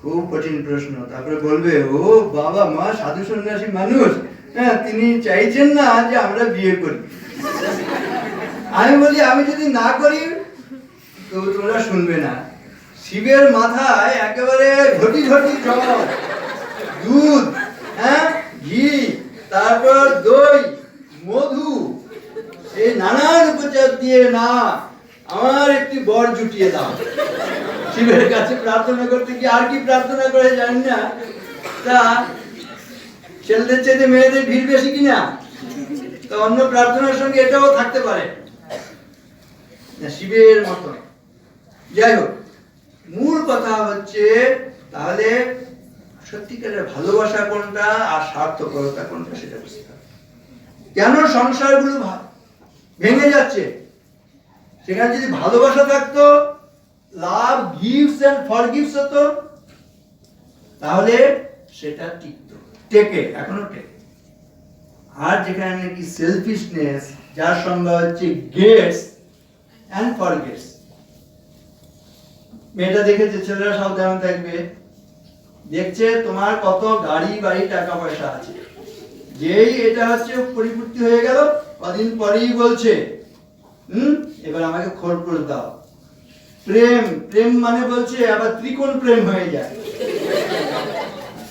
খুব কঠিন প্রশ্ন। তারপরে বলবে, ও বাবা মা সাধু সন্ন্যাসী মানুষ, হ্যাঁ, তিনি চাইছেন না যে আমরা বিয়ে করি। আমি বলি, আমি যদি না করি তো তোমরা শুনবে না। শিবের মাথায় একেবারে ঘটি ঘটি জল, দুধ, হ্যাঁ, ঘি, তারপর দই, মধু, এই নানান উপচার দিয়ে, না আমার একটি বর জুটিয়ে দাও। শিবের কাছে প্রার্থনা করতে কি আর কি প্রার্থনা করে জানি না। তা ছেলেদের চাইতে মেয়েদের ভিড় বেশি কিনা? তো অন্য প্রার্থনার সঙ্গে এটাও থাকতে পারে না, শিবের মতো। যাই হোক, মূল কথা হচ্ছে তাহলে সত্যিকারের ভালোবাসা কোনটা আর স্বার্থপরতা কোনটা সেটা বুঝতে হবে। কেন সংসারগুলো ভেঙে যাচ্ছে? সেখানে যদি ভালোবাসা থাকতো, লাভ গিভস এন্ড ফরগিভস হতো, তাহলে সেটা টিকতো, টেকে, এখনো টেকে। আর যেখানে নাকি সেলফিশনেস, যার সংজ্ঞা হচ্ছে গেটস এন্ড ফরগেটস। মেয়েটা দেখেছে, ছেলেরা সাবধান থাকবে, দেখছে তোমার কত গাড়ি বাড়ি টাকা পয়সা আছে, যেই এটা হচ্ছে পরিপূর্তি হয়ে গেল, কদিন পরেই বলছে এবার আমাকে খোরপোশ দাও। প্রেম, প্রেম মানে বলছে আবার ত্রিকোণ প্রেম হয়ে যায়।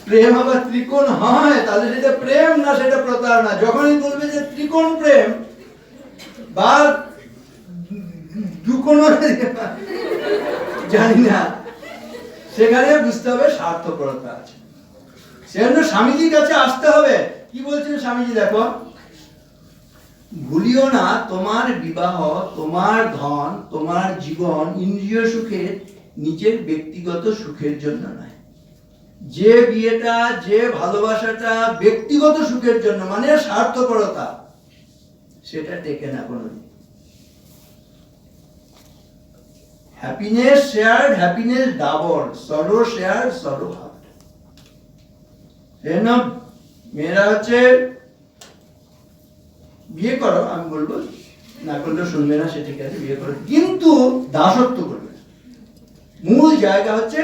প্রেম আবার ত্রিকোণ হয়, তাহলে সেটা প্রেম না, সেটা প্রতারণা। যখনই বলবে যে ত্রিকোণ প্রেম বা দুকোণ জানি না, সেখানে বুঝতে হবে স্বার্থপরতা আছে। সেজন্য স্বামীজির কাছে আসতে হবে। কি বলছেন স্বামীজি দেখো, ভুলিও না তোমার বিবাহ, তোমার ধন, তোমার জীবন ইন্দ্রিয় সুখের, নিজের ব্যক্তিগত সুখের জন্য নয়। যে বিয়েটা, যে ভালোবাসাটা ব্যক্তিগত সুখের জন্য, মানে স্বার্থপরতা, সেটা টেকে না কোনোদিন। হ্যাপিনেস শেয়ার্ড, হ্যাপিনেস ডাবল, সরো শেয়ার্ড, সরো হাফ। মেয়েরা হচ্ছে বিয়ে করো, আমি বলবো না করলে শুনবে না, সে ঠিক আছে, বিয়ে করো, কিন্তু দাসত্ব করবে না। মূল জায়গা হচ্ছে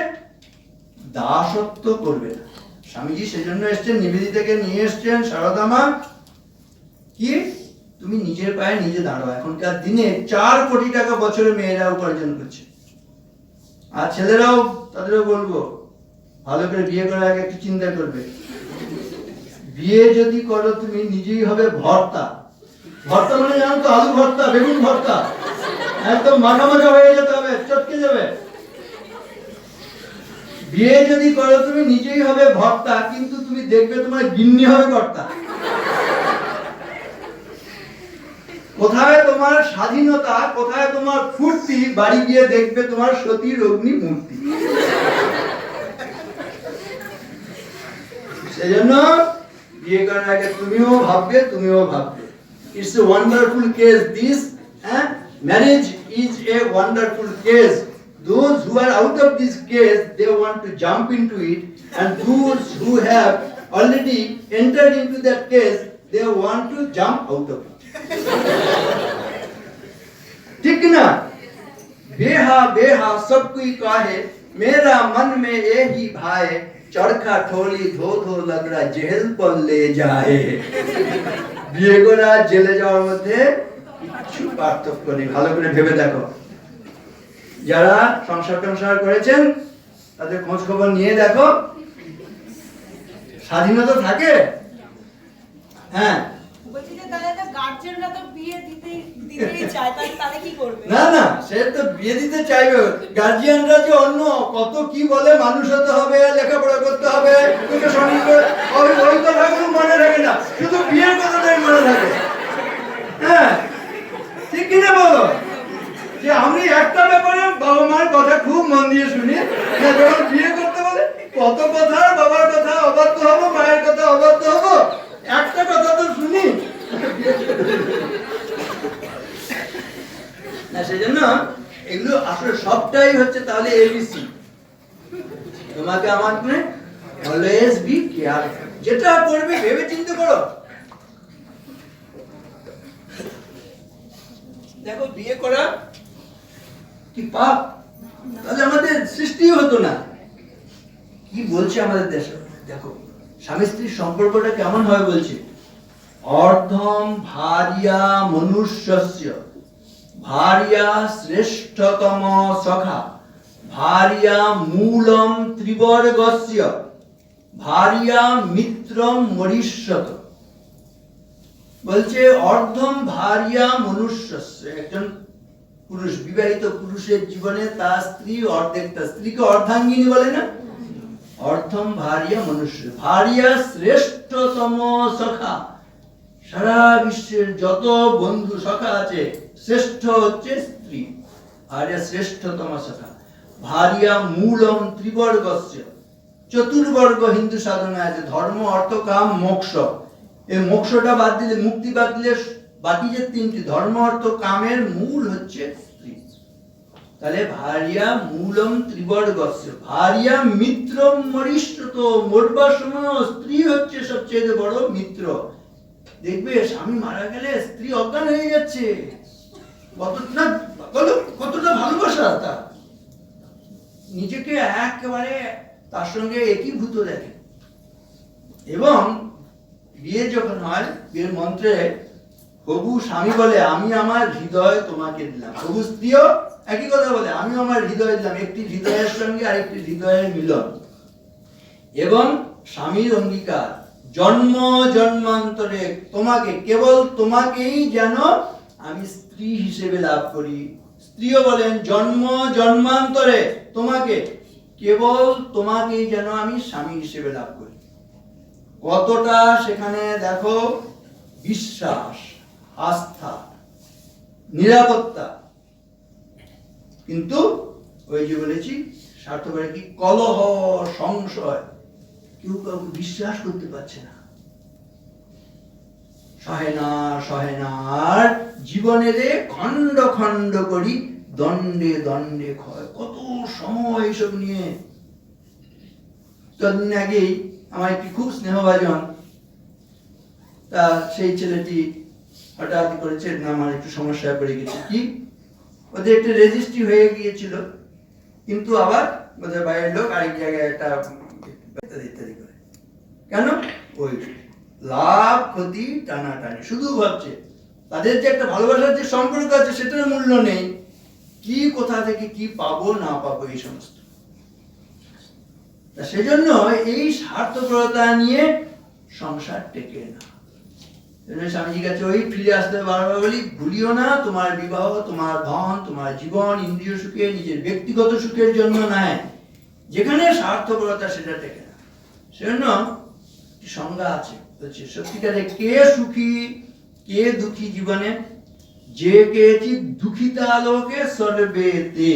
দাসত্ব করবে না। স্বামীজি সেজন্য এসছেন, নিবেদিতাকে নিয়ে এসছেন, সারদা মা, কি তুমি নিজের পায়ে নিজে দাঁড়াও। এখনকার দিনে 4 কোটি টাকা বছরে মেয়েরা উপার্জন করছে। আর ছেলেরাও, তাদেরও বলবো ভালো করে বিয়ে করার আগে একটু চিন্তা করবে। বিয়ে যদি করো তুমি, নিজেই হবে ভর্তা। ভর্তা মানে জানো তো, আলু ভর্তা, বেগুন ভর্তা, একদম মাখা মাখা হয়ে যেতে হবে, চটকে যাবে। বিয়ে যদি করো তুমি, নিজেই হবে ভর্তা, কিন্তু তুমি দেখবে তোমার গিন্নি হবে কর্তা। কোথায় তোমার স্বাধীনতা, কোথায় তোমার ফুর্তি, বাড়ি গিয়ে দেখবে তোমার সতীর অগ্নি মূর্তি। সেজন্য বিয়ে করার আগে তুমিও ভাববে, তুমিও ভাববে। It's a wonderful case this, marriage is a wonderful case. Those who are out of this case, they want to jump into it, and those who have already entered into that case, they want to jump out of it. ठीक ना? बेहा बेहा सब कोई काहे, मेरा मन में यही भाए, चरखा ठोली धो धो लग रहा जेल पर ले जाए। বিয়ে করা জেলে যাওয়ার মধ্যে কিছু পার্থক্য নেই। ভালো করে ভেবে দেখো, যারা সংসার করেছেন তাদের খোঁজ খবর নিয়ে দেখো, স্বাধীনতা থাকে? হ্যাঁ, না না, সে তো বিয়ে দিতে চাইবে। গার্জিয়ানরা যে অন্য কত কি বলে, মানুষ হতে হবে, লেখাপড়া করতে হবে, ওই কথাগুলো মনে রাখে না, শুধু বিয়ের কথাটাই মনে থাকে। হ্যাঁ, ঠিক কিনা বলো? যে আমি একটা ব্যাপারে বাবা মার কথা খুব মন দিয়ে শুনি, যখন বিয়ে করতে বলে কত কথা, বাবার কথা অবাধ্য হবো, মায়ের কথা অবাধ্য হবো, একটা কথা তো শুনি না। সেজন্য এগুলো আসলে সবটাই হচ্ছে তাহলে এবিসি। তোমাকে আমার অলওয়েজ বি কেয়ারফুল। যেটা করবে ভেবে চিন্তে করো। দেখো, বিয়ে করা কি পাপ? তাহলে আমাদের সৃষ্টি হতো না। কি বলছে আমাদের দেশে, দেখো স্বামী স্ত্রীর সম্পর্কটা কেমন হয় বলছে, অর্ধম ভার্যা মনুষ্যস্য, ভার্যা শ্রেষ্ঠতম সখা, ভার্যা মূলম ত্রিবর্গস্য, ভার্যা মিত্রম মরিষ্যত। বলছে অর্ধম ভার্যা মনুষ্যস্য, একজন পুরুষ, বিবাহিত পুরুষের জীবনে তার স্ত্রী অর্ধেকটা, স্ত্রীকে অর্ধাঙ্গিনী বলে না? অর্ধম ভার্যা মনুষ্য, ভার্যা শ্রেষ্ঠতম সখা। সারা বিশ্বের যত বন্ধু সখা আছে, শ্রেষ্ঠ হচ্ছে স্ত্রী। ভার্য শ্রেষ্ঠতম সখা ভার্যা মূলম ত্রিবর্গস্য চতুর্বর্গ হিন্দু সাধনা আছে ধর্ম অর্থ কাম মোক্ষ। এই মোক্ষটা বাদ দিলে, মুক্তি বাদ দিলে বাকি যে তিনটি ধর্ম অর্থ কামের মূল হচ্ছে স্ত্রী। তাহলে ভার্যা মূলম ত্রিবর্গস্য ভার্যা মিত্রম মরিষ্যত, মরবার সময় স্ত্রী হচ্ছে সবচেয়ে বড় মিত্র। দেখবে স্বামী মারা গেলে স্ত্রী অজ্ঞান হয়ে যাচ্ছে, কতটা ভালোবাসা তা, নিজেকে একেবারে তার সঙ্গে একীভূত দেখে। এবং বিয়ে যখন হয়, বিয়ের মন্ত্রে হবু স্বামী বলে আমি আমার হৃদয় তোমাকে দিলাম, হবু স্ত্রীও একই কথা বলে আমি আমার হৃদয় দিলাম, একটি হৃদয়ের সঙ্গে আরেকটি হৃদয়ের মিলন। এবং স্বামীর অঙ্গীকার জন্ম জন্মান্তরে তোমাকে, কেবল তোমাকেই যেন আমি স্ত্রী হিসেবে লাভ করি। স্ত্রীও বলেন জন্ম জন্মান্তরে তোমাকে, কেবল তোমাকেই যেন আমি স্বামী হিসেবে লাভ করি। কতটা সেখানে দেখো বিশ্বাস, আস্থা, নিরাপত্তা। কিন্তু ওই যে বলেছি স্বার্থপরে কি কলহ, সংশয়, কেউ কাউকে বিশ্বাস করতে পারছে না, সহে না। আর জীবনের খণ্ড খণ্ড করি দণ্ডে দণ্ডে ক্ষয়, কত সময় এসব নিয়ে। কদিন আগেই আমার একটি খুব স্নেহভাজন, তা সেই ছেলেটি হঠাৎ করেছে আমার একটু সমস্যায় পড়ে গেছে। কি ওদের একটা রেজিস্ট্রি হয়ে গিয়েছিল, কিন্তু আবার ওদের বাইরের লোক আরেক জায়গায় একটা ইত্যাদি করে। কেন? ওই লাভ ক্ষতি টানাটানি, শুধু ভাবছে তাদের যে একটা ভালোবাসার যে সম্পর্ক আছে সেটার মূল্য নেই, কি কোথা থেকে কি পাবো না পাবো এই সমস্ত। সেজন্য এই স্বার্থপরতা নিয়ে সংসার টেকে না। স্বামীজির কাছে ওই ফিরে আসতে বারবার বলি, ভুলিও না তোমার বিবাহ তোমার ধন তোমার জীবন ইন্দ্রিয় সুখে নিজের ব্যক্তিগত সুখের জন্য নয়, যেখানে স্বার্থপরতা সেটা টেকে না। সেজন্য সংজ্ঞা আছে, সত্যিকারে কে সুখী কে দুঃখী জীবনে, যে কেচিৎ দুঃখিতা লোকে সর্বেতে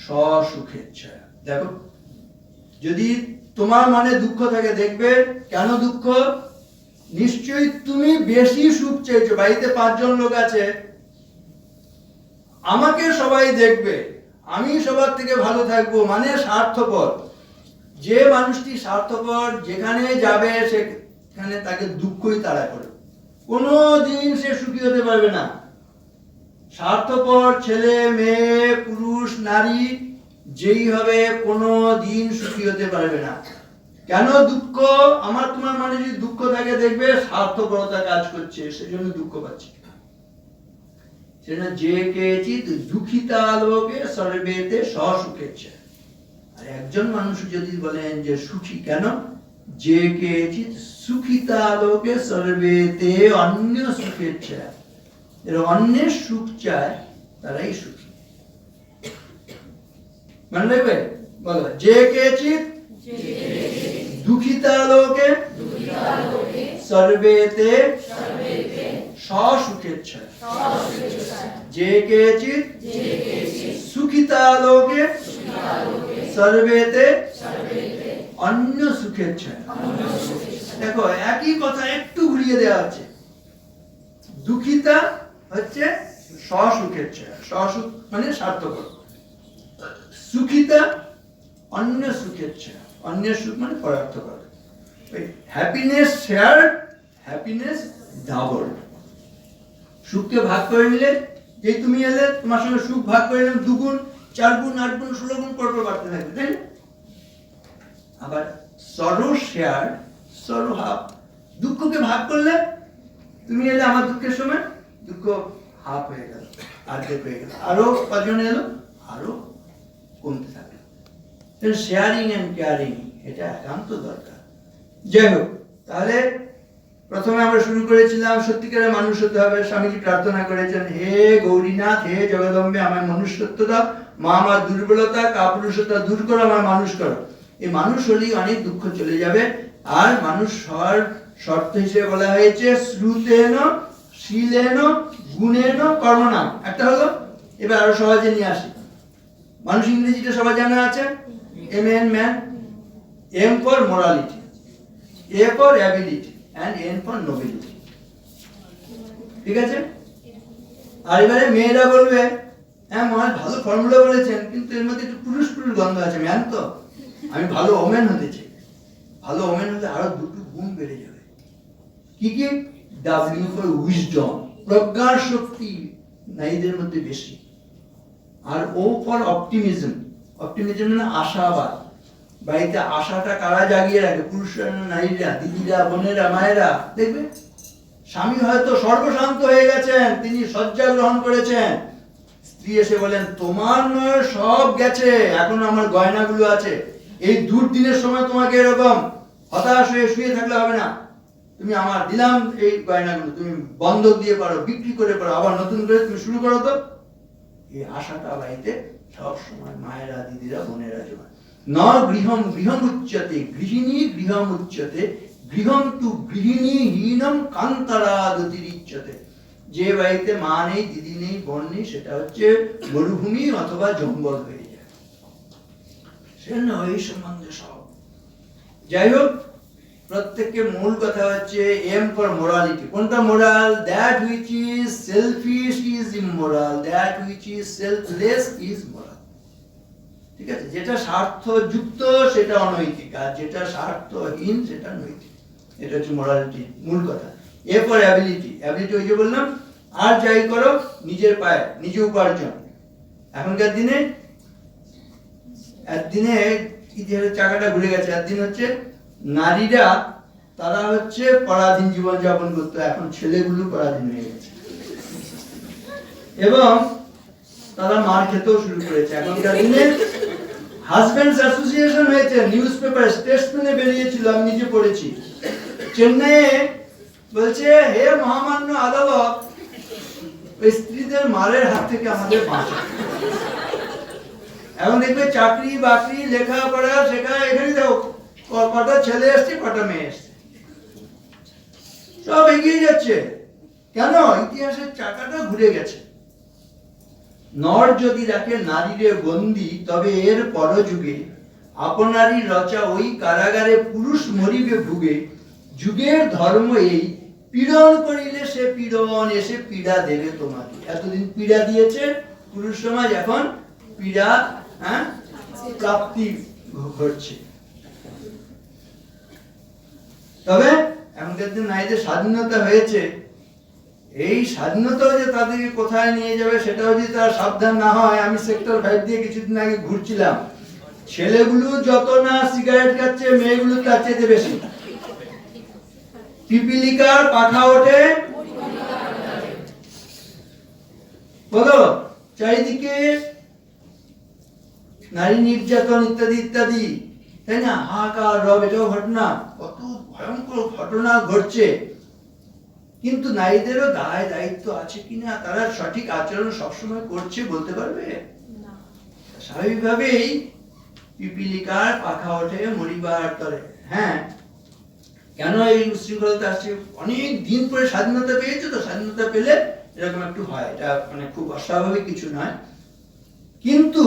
সসুখেচ্ছা। দেখো যদি তোমার মনে দুঃখ থাকে, দেখবে কেন দুঃখ, নিশ্চয়ই তুমি বেশি সুখ চাইছো। বাড়িতে 5 জন লোক আছে, আমাকে সবাই দেখবে, আমি সবার থেকে ভালো থাকবো, মানে স্বার্থপর। যে মানুষটি স্বার্থপর যেখানে যাবে সেখানে তাকে দুঃখই তাড়া করে, কোনো দিন সে সুখী হতে পারবে না। স্বার্থপর ছেলে মেয়ে পুরুষ নারী যেই হবে কোনো দিন সুখী হতে পারবে না। কেন দুঃখ, আমার তোমার মনে যদি দুঃখ থাকে দেখবে স্বার্থপরতা কাজ করছে, সেজন্য দুঃখ পাচ্ছে। সেজন্য যে কেচিৎ দুঃখিতা লোকে সর্বেতে সসুখেচ্ছা। আর একজন মানুষ যদি বলেন যে সুখী, কেন, যে কেচিৎ সুখিতা লোকে সর্বেতে অন্য সুখেচ্ছা, এরা অন্যের সুখ চায় তারাই সুখী। মনে রাখবে, বলো যে কেচিৎ দুঃখিতা লোকে সর্বেতে সসুখেচ্ছা, যে কেচিৎ সুখিতা লোকে সর্বেতে অন্য সুখেচ্ছা। দেখো একই কথা একটু ঘুরিয়ে দেওয়া আছে। দুঃখিতা হচ্ছে সসুখেচ্ছা, সসুখ মানে স্বার্থপর। সুখিতা অন্য সুখেচ্ছা, অন্যের সুখ মানে পরার্থপর। Happiness share, happiness double. সুখকে ভাগ করে নিলে, যেই তুমি এলে তোমার সঙ্গে সুখ ভাগ করে নিলাম, 2 গুণ 4 গুণ 8 গুণ 16 গুণ পরপর বাড়তে থাকবে, তাই না? আবার সরো শেয়ার, সরো হাফ। দুঃখকে ভাগ করলে, তুমি এলে আমার দুঃখের সময়, দুঃখ হাফ হয়ে গেল, অর্ধেক হয়ে গেল, আরো 5 জন এলো, আরো কমতে থাকলো। শেয়ারিং এন্ড কেয়ারিং এটা একান্ত দরকার। যাই হোক, তাহলে প্রথমে আমরা শুরু করেছিলাম সত্যিকারের মানুষ হতে হবে। স্বামীজি প্রার্থনা করেছেন, হে গৌরীনাথ, হে জগদম্বে, আমায় মনুষ্যত্ব দাও, মা আমার দুর্বলতা কাপুরুষতা দূর করো, আমায় মানুষ করো। এই মানুষ হলেই অনেক দুঃখ চলে যাবে। আর মানুষ হওয়ার শর্ত হিসেবে বলা হয়েছে শ্রুতেন শীলেন গুণেন কর্মণাম। একটা হলো এবার আরো সহজে নিয়ে আসি। মানুষ ইংরেজিটা সবাই জানা আছে, MAN man, M for morality, A for ability and N for nobility. ঠিক আছে? আর এবারে মেয়েরা বলবে, হ্যাঁ মহারাজ ভালো ফর্মুলা বলেছেন, কিন্তু এর মধ্যে একটু পুরুষ পুরুষ গন্ধ আছে। ম্যান তো আমি ভালো ওমেন হতে চাই। ভালো ওমেন হলে আরো দুটো গুণ বেড়ে যাবে। কি কি? W ফর উইজডম, প্রজ্ঞার শক্তি নারীদের মধ্যে বেশি। আর O ফর অপটিমিজম, অপটিমিজম মানে আশাবাদ। বাড়িতে আশাটা কারা জাগিয়ে রাখে? পুরুষরা না নারীরা? দিদিরা, বোনেরা, মায়েরা। দেখবে স্বামী হয়তো সর্বশান্ত হয়ে গেছেন, তিনি শয্যা গ্রহণ করেছেন, স্ত্রী এসে বলেন তোমার নয় সব গেছে, এখন আমার গয়নাগুলো আছে। এই দুর্দিনের সময় তোমাকে এরকম হতাশ হয়ে শুয়ে থাকলে হবে না, তুমি আমার দিলাম এই গয়নাগুলো, তুমি বন্ধক দিয়ে পারো, বিক্রি করে পারো, আবার নতুন করে তুমি শুরু করো। তো এই আশাটা বাড়িতে সব সময় মায়েরা, দিদিরা, বোনেরা জমা। ন গৃহম গৃহম উচ্যতে, গৃহিণী গৃহম উচ্যতে, গৃহম তু গৃহিণী হীনম কান্তারাদতিরিচ্যতে। যে বাড়িতে মা নেই, দিদি নেই, বোন নেই, সেটা হচ্ছে মরুভূমি অথবা জঙ্গল হয়ে যায়। সেজন্য এই সম্বন্ধে সব। যাই হোক, প্রত্যেককে মূল কথা হচ্ছে এম ফর মোরালিটি। কোনটা moral? That which is shellfish is immoral, that which is selfless is moral. ঠিক আছে? যেটা স্বার্থযুক্ত সেটা অনৈতিক, আর যেটা স্বার্থহীন সেটা নৈতিক। এটা হচ্ছে মোরালিটি মূল কথা। এ ফর অ্যাবিলিটি, অ্যাবিলিটি ওই যে বললাম, আর যাই করো নিজের পায়ে নিজে উপার্জন। এখনকার দিনে একদিনে ইতিহাসের চাকাটা ঘুরে গেছে। একদিন হচ্ছে নারীরা তারা হচ্ছে পরাধীন জীবন যাপন করতো, এখন ছেলেগুলো পরাধীন হয়ে গেছে এবং তারা মার খেতেও শুরু করেছে। এখনকার দিনে হাজবেন্ডস অ্যাসোসিয়েশন হয়েছে, নিউজ পেপার স্টেটসম্যানে বেরিয়েছিল, আমি নিজে পড়েছি। চেন্নাইয়ে বলছে, হে মহামান্য আদালত, ওই স্ত্রীদের মারের হাত থেকে আমাদের বাঁচা। এখন দেখবে চাকরি বাকরি লেখাপড়া শেখা, এখানে দেখো কটা ছেলে এসছে, কটা মেয়ে এসছে, সব এগিয়ে যাচ্ছে। কেন? ইতিহাসের চাকাটা ঘুরে গেছে। নর যদি রাখে নারীরে বন্দী, তবে এর পরযুগে আপনারই রচা ওই কারাগারে পুরুষ মরিবে ভুগে। যুগের ধর্ম এই, পীড়ন করিলে সে পীড়ন এসে পীড়া দেবে তোমাকে। এতদিন পীড়া দিয়েছে পুরুষ সমাজ, এখন পীড়া প্রাপ্তি ঘটছে। তবে এখনকার দিন নারীদের স্বাধীনতা হয়েছে, এই স্বাধীনতাও যে তাদেরকে কোথায় নিয়ে যাবে সেটাও যদি তারা সাবধান না হয়। আমি সেক্টর 5 দিয়ে কিছুদিন আগে ঘুরছিলাম, ছেলেগুলো যত না সিগারেট খাচ্ছে, মেয়েগুলো তার চেয়ে বেশি। পিপিলিকার পাখা ওঠে বলো, চারিদিকে নারী নির্যাতন ইত্যাদি ইত্যাদি, তাই না? হাহাকার রব, এটাও ঘটনা, কত ভয়ঙ্কর ঘটনা ঘটছে। কিন্তু নারীদেরও দায় দায়িত্ব আছে কিনা, তারা সঠিক আচরণ সবসময় করছে বলতে পারবে? স্বাভাবিকভাবেই পিপিলিকার পাখা ওঠে মরিবার তরে। হ্যাঁ, কেন এই উশৃঙ্খলতা আসছে? অনেক দিন পরে স্বাধীনতা পেয়েছে, তো স্বাধীনতা পেলে এরকম একটু হয়, এটা মানে খুব অস্বাভাবিক কিছু নয়। কিন্তু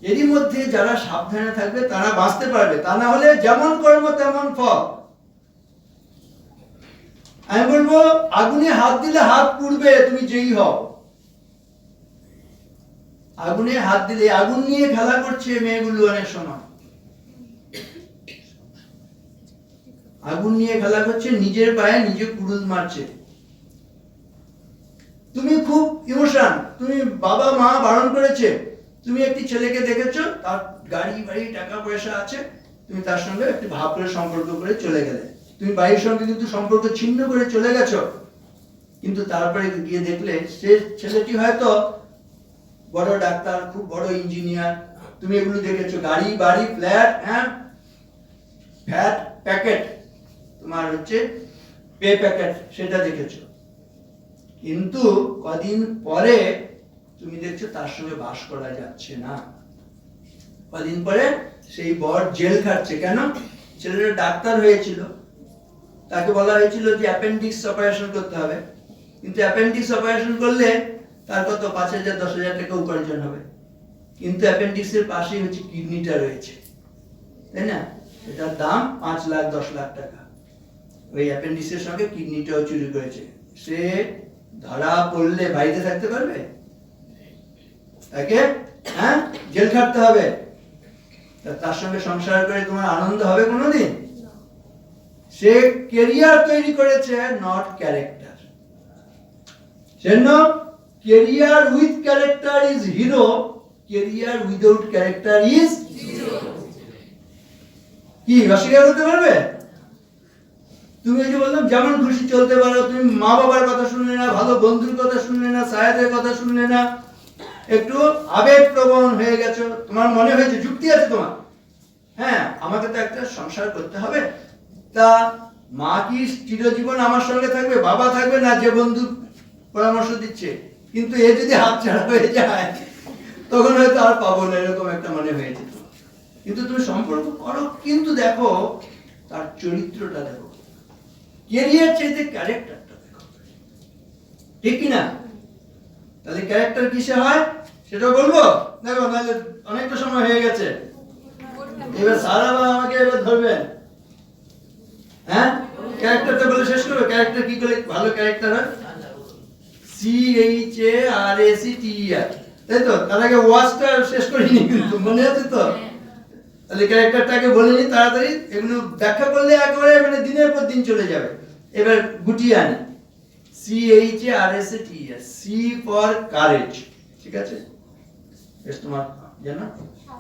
এরই মধ্যে যারা সাবধানে থাকবে তারা বাঁচতে পারবে, তা না হলে যেমন কর্ম তেমন ফল। আমি বলবো, আগুনে হাত দিলে হাত পুড়বে, তুমি যেই হও। আগুনে হাত দিলে, আগুন নিয়ে খেলা করছে মেয়েগুলো অনেক সময়, আগুন নিয়ে খেলা করছে, নিজের পায়ে নিজে কুড়ুল মারছে। তুমি খুব ইমোশন, তুমি বাবা মা বারণ করেছে, তুমি একটি ছেলেকে দেখেছো, তার গাড়ি বাড়ি টাকা পয়সা আছে, তুমি তার সঙ্গে একটু ভাব করে সম্পর্ক করে চলে গেলে, তুমি বাড়ির সঙ্গে কিন্তু সম্পর্ক ছিন্ন করে চলে গেছো। কিন্তু তারপরে গিয়ে দেখলে সে ছেলেটি হয়তো বড় ডাক্তার, খুব বড় ইঞ্জিনিয়ার, তুমি এগুলো দেখেছো, গাড়ি বাড়ি ফ্ল্যাট, ফ্যাট প্যাকেট, তোমার হচ্ছে পে প্যাকেট, সেটা দেখেছো। কিন্তু কদিন পরে তুমি দেখছো তার সঙ্গে বাস করা যাচ্ছে না। কদিন পরে সেই বর জেল খাটছে। কেন? ছেলেটা ডাক্তার হয়েছিল, তাকে বলা হয়েছিল যে অ্যাপেন্ডিক্স অপারেশন করতে হবে, কিন্তু অ্যাপেন্ডিক্স অপারেশন করলে তার কত 5,000 10,000 টাকা উপার্জন হবে, কিন্তু অ্যাপেন্ডিক্সের পাশেই হচ্ছে কিডনিটা রয়েছে, তাই না? এটার দাম 5 লাখ 10 লাখ টাকা। ওই অ্যাপেন্ডিক্সের সঙ্গে কিডনিটাও চুরি করেছে, সে ধরা পড়লে বাড়িতে থাকতে পারবে? তাকে জেল খাটতে হবে। তার সঙ্গে সংসার করে তোমার আনন্দ হবে কোনোদিন? সে ক্যারিয়ার তৈরি করেছে, নট ক্যারেক্টার। সেজন্য career with character is hero, career without character is zero. কি অস্বীকার করতে পারবে? তুমি এই যে বললাম যেমন খুশি চলতে পারো, তুমি মা বাবার কথা শুনলে না, ভালো বন্ধুর কথা শুনলে না, সাহেবের কথা শুনলে না, একটু আবেগপ্রবণ হয়ে গেছো, তোমার মনে হয়েছে যুক্তি আছে তোমার, হ্যাঁ আমাকে তো একটা সংসার করতে হবে, তা মা কি চিরজীবন আমার সঙ্গে থাকবে, বাবা থাকবে না, যে বন্ধু পরামর্শ দিচ্ছে, কিন্তু এ যদি হাত ছাড়া হয়ে যায় তখন হয়তো আর পাবো না, এরকম একটা মনে হয়েছে। কিন্তু তুমি সম্পর্ক করো, কিন্তু দেখো তার চরিত্রটা দেখো, ক্যারিয়ার চাইতে ক্যারেক্টারটা দেখো, ঠিক কিনা? তাহলে ক্যারেক্টার কিসে হয় সেটা বলবো, দেখো নাহলে অনেকটা সময় হয়ে গেছে। এবার সারা আমাকে এবার ধরবেন, হ্যাঁ ক্যারেক্টারটা বলে শেষ করবে। ক্যারেক্টার কি করে ভালো ক্যারেক্টার হয়? CHARACTER, তাই তো? তার আগে ওয়াজটা শেষ করিনি, কিন্তু মনে আছে তো? তাহলে ক্যারেক্টারটাকে বলে নি তাড়াতাড়ি, এগুলো ব্যাখ্যা করলে একেবারে মানে দিনের পর দিন চলে যাবে। এবার গুটিয়ে আনি। CHARACTER, C ফর কারেজ, ঠিক আছে? বেশ তোমার জানো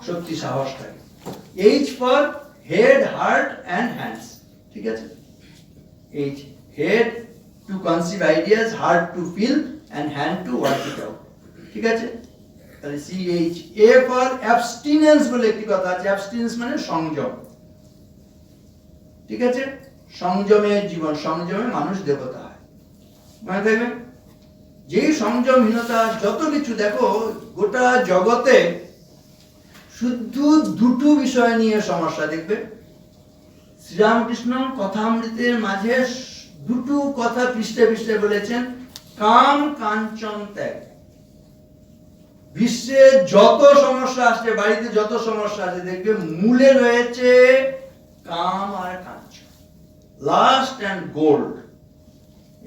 শক্তি সাহস থাকে। H for head, heart and hands, ঠিক আছে? H head to conceive ideas, heart to feel and hand to work it out, ঠিক আছে? তাহলে CH। A ফর অ্যাবস্টিনেন্স বলে একটি কথা আছে, অ্যাবস্টিনেন্স মানে সংযম, ঠিক আছে? সংযমের জীবন, সংযমে মানুষ দেবতা হয়, মনে থাকবে? যেই সংযমহীনতা যত কিছু, দেখো গোটা জগতে শুধু দুটো বিষয় নিয়ে সমস্যা, দেখবে শ্রীরামকৃষ্ণ কথামৃতের মাঝে দুটো কথা পৃষ্ঠে পৃষ্ঠে বলেছেন, কাম কাঞ্চন ত্যাগ। বিশ্বে যত সমস্যা আসছে, বাড়িতে যত সমস্যা আছে, দেখবে মূলে রয়েছে কাম আর কাঞ্চন, লাস্ট এন্ড গোল্ড।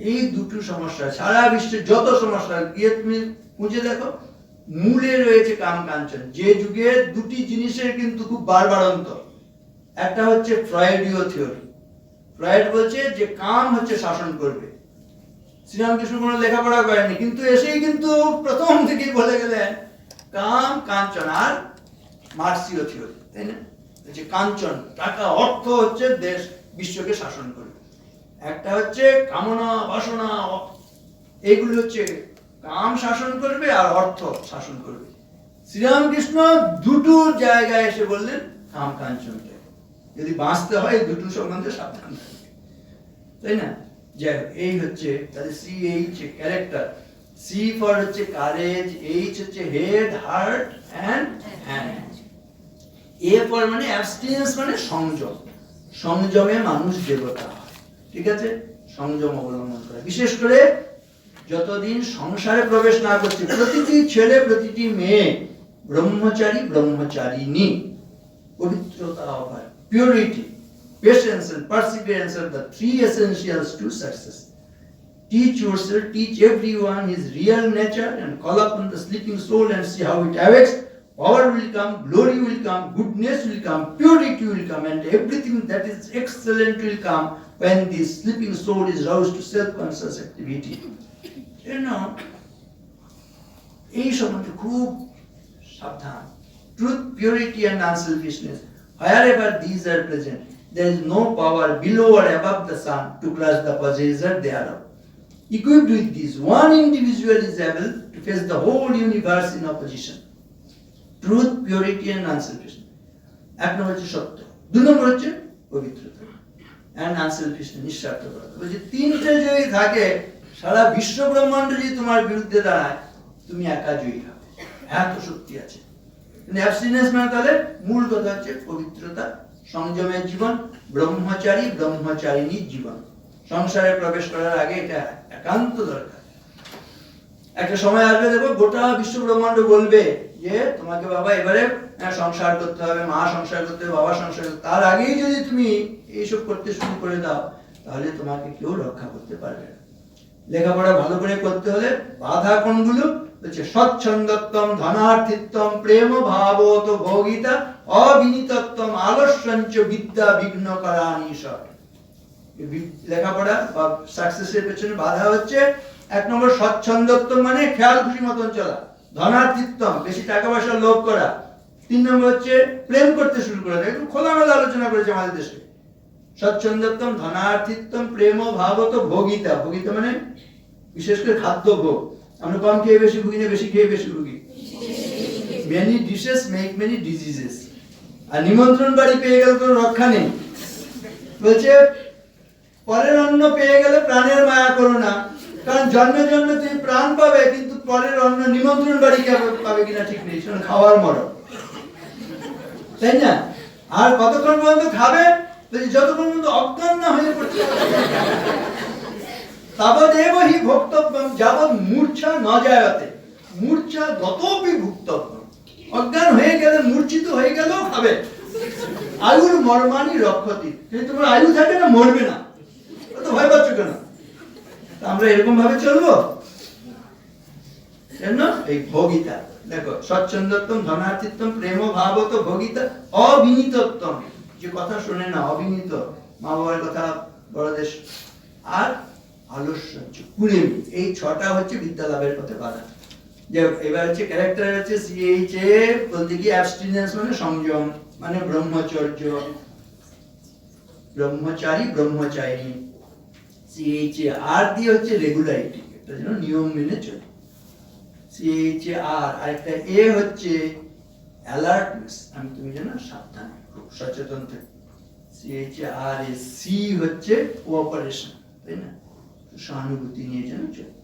এই দুটো সমস্যা, সারা বিশ্বে যত সমস্যা গিয়ে তুমি খুঁজে দেখো, মূলে রয়েছে কাম কাঞ্চন। যে যুগে দুটি জিনিসের কিন্তু খুব বাড়বাড়ন্ত, একটা হচ্ছে ফ্রয়েডীয় থিওরি। ফ্রয়েড বলছে যে কাম হচ্ছে শাসন করবে। শ্রীরামকৃষ্ণ কোনো লেখাপড়া করেনি, কিন্তু এসেই কিন্তু প্রথম থেকেই বলে গেলেন কাম কাঞ্চন। আর মার্ক্সীয় থিওরি, তাই না? যে কাঞ্চন, টাকা অর্থ হচ্ছে দেশ বিশ্বকে শাসন করবে। একটা হচ্ছে কামনা বাসনা, এইগুলো হচ্ছে কাম শাসন করবে আর অর্থ শাসন করবে। শ্রীরামকৃষ্ণ দুটো জায়গায় এসে বললেন কাম কাঞ্চন, যদি বাঁচতে হয় দুটো সম্বন্ধে সাবধান থাকবে, তাই না? যাই হোক, এই হচ্ছে তাহলে CH ক্যারেক্টার, C ফর হচ্ছে কারেজ, H হচ্ছে head, heart and hand, A for মানে অ্যাবস্টিনেন্স মানে সংযম। সংযমে মানুষ দেবতা হয়, ঠিক আছে? সংযম অবলম্বন করে, বিশেষ করে যতদিন সংসারে প্রবেশ না করছে, প্রতিটি ছেলে প্রতিটি মেয়ে ব্রহ্মচারী ব্রহ্মচারিণী, পবিত্রতা অভয়, purity, patience and perseverance are the three essentials to success. Teach yourself, teach everyone his real nature, and call upon the sleeping soul and see how it awakes. Power will come, glory will come, goodness will come, purity will come, and everything that is excellent will come when the sleeping soul is roused to self-conscious activity. You know, এই সম্বন্ধে খুব সাবধান। Truth, purity and unselfishness, wherever these are present, there is no power below or above the sun to crush the possessor thereof. Equipped with these, one individual is able to face the whole universe in opposition. Truth, purity and unselfishness. এক নম্বর হচ্ছে সত্য, দুই নম্বর হচ্ছে পবিত্রতা and unselfishness, নিঃস্বার্থপরতা। বলছে তিনটে যদি থাকে, সারা বিশ্ব ব্রহ্মাণ্ড যদি তোমার বিরুদ্ধে দাঁড়ায়, তুমি একা জয়ী হবে, এত শক্তি আছে। অ্যাবস্টিনেন্স মানে তাহলে মূল কথা হচ্ছে পবিত্রতা, সংযমের জীবন, ব্রহ্মচারী ব্রহ্মচারিণী জীবন। সংসারে প্রবেশ করার আগে এটা একান্ত দরকার। একটা সময় আসবে দেখো গোটা বিশ্ব ব্রহ্মাণ্ড বলবে যে তোমাকে বাবা এবারে সংসার করতে হবে, মা সংসার করতে হবে, বাবা সংসার করতে হবে। তার আগেই যদি তুমি এইসব করতে শুরু করে দাও তাহলে তোমাকে কেউ রক্ষা করতে পারবে না। লেখাপড়া ভালো করে করতে হলে বাধা কোনগুলো হচ্ছে স্বচ্ছন্দত্বম, ধনার্থিত্বম, প্রেম ভাবত ভোগিতা, অবিনীতত্বম, আলস্যঞ্চ বিদ্যা বিঘ্ন করানিশর। লেখাপড়া বা সাকসেসের পেছনে বাধা হচ্ছে 1 নম্বর স্বচ্ছন্দত্বম মানে খেয়াল খুশি মতন চলা, ধনার্থিত্বম বেশি টাকা পয়সা লোভ করা, 3 নম্বর হচ্ছে প্রেম করতে শুরু করে দেয়। একটু খোলামেলা আলোচনা করেছে আমাদের দেশে। স্বচ্ছন্দত্বম, ধনার্থিত্বম, প্রেম ভাবত ভোগিতা। ভোগিতা মানে বিশেষ করে খাদ্য ভোগ। আমরা কম খেয়ে বেশি ভুগি না বেশি খেয়ে বেশি ভুগি? Many dishes make many diseases. আর নিমন্ত্রণ বাড়ি পেয়ে গেলে তো রক্ষা নেই। বলছে পরের অন্ন পেয়ে গেলে প্রাণের মায়া করো না, কারণ জন্মে জন্মে তুমি প্রাণ পাবে কিন্তু পরের অন্ন নিমন্ত্রণ বাড়ি পাবে কিনা ঠিক নেই, শোনো খাওয়ার মরণ, তাই না? আর কতক্ষণ পর্যন্ত খাবে? যতক্ষণ পর্যন্ত অজ্ঞান না হয়ে পড়ছে। তাবদেব হি ভোক্তব্যম যাবৎ মূর্ছা ন জায়তে, মূর্ছা গতোপি ভুক্তব্যম। অজ্ঞান হয়ে গেলে, মূর্ছিত হয়ে গেলেও খাবে। আয়ুর মর্মানি রক্ষতি, যদি তোমার আয়ু থাকে না মরবে না, তো ভয় পাচ্ছ কেন? আমরা এরকম ভাবে চলবো? এই ভোগিতা দেখো, স্বচ্ছন্দত্বম, ধনার্থিত্বম, প্রেম ভাবত ভোগিতা, অবিনীতত্বম, যে কথা শোনে না, অবিনীত, মা বাবার কথা, বড়দের, আর আলস্য কুড়েমি। এই 6টা হচ্ছে বিদ্যা লাভের পথে বাধা। যে এবার হচ্ছে ক্যারেক্টার হচ্ছে CHA বলতে কি অ্যাবস্টিনেন্স মানে সংযম, মানে ব্রহ্মচর্য, ব্রহ্মচারী ব্রহ্মচারিণী। CHA আর দিয়ে হচ্ছে রেগুলারিটি, একটা যেন নিয়ম মেনে চলে। CHA আর আরেকটা A হচ্ছে অ্যালার্টনেস, আমি তুমি যেন সাবধানে খুব সচেতন থাকি। CHA আর C হচ্ছে কোঅপারেশন, তাই না? সহানুভূতি নিয়ে যেন চলে।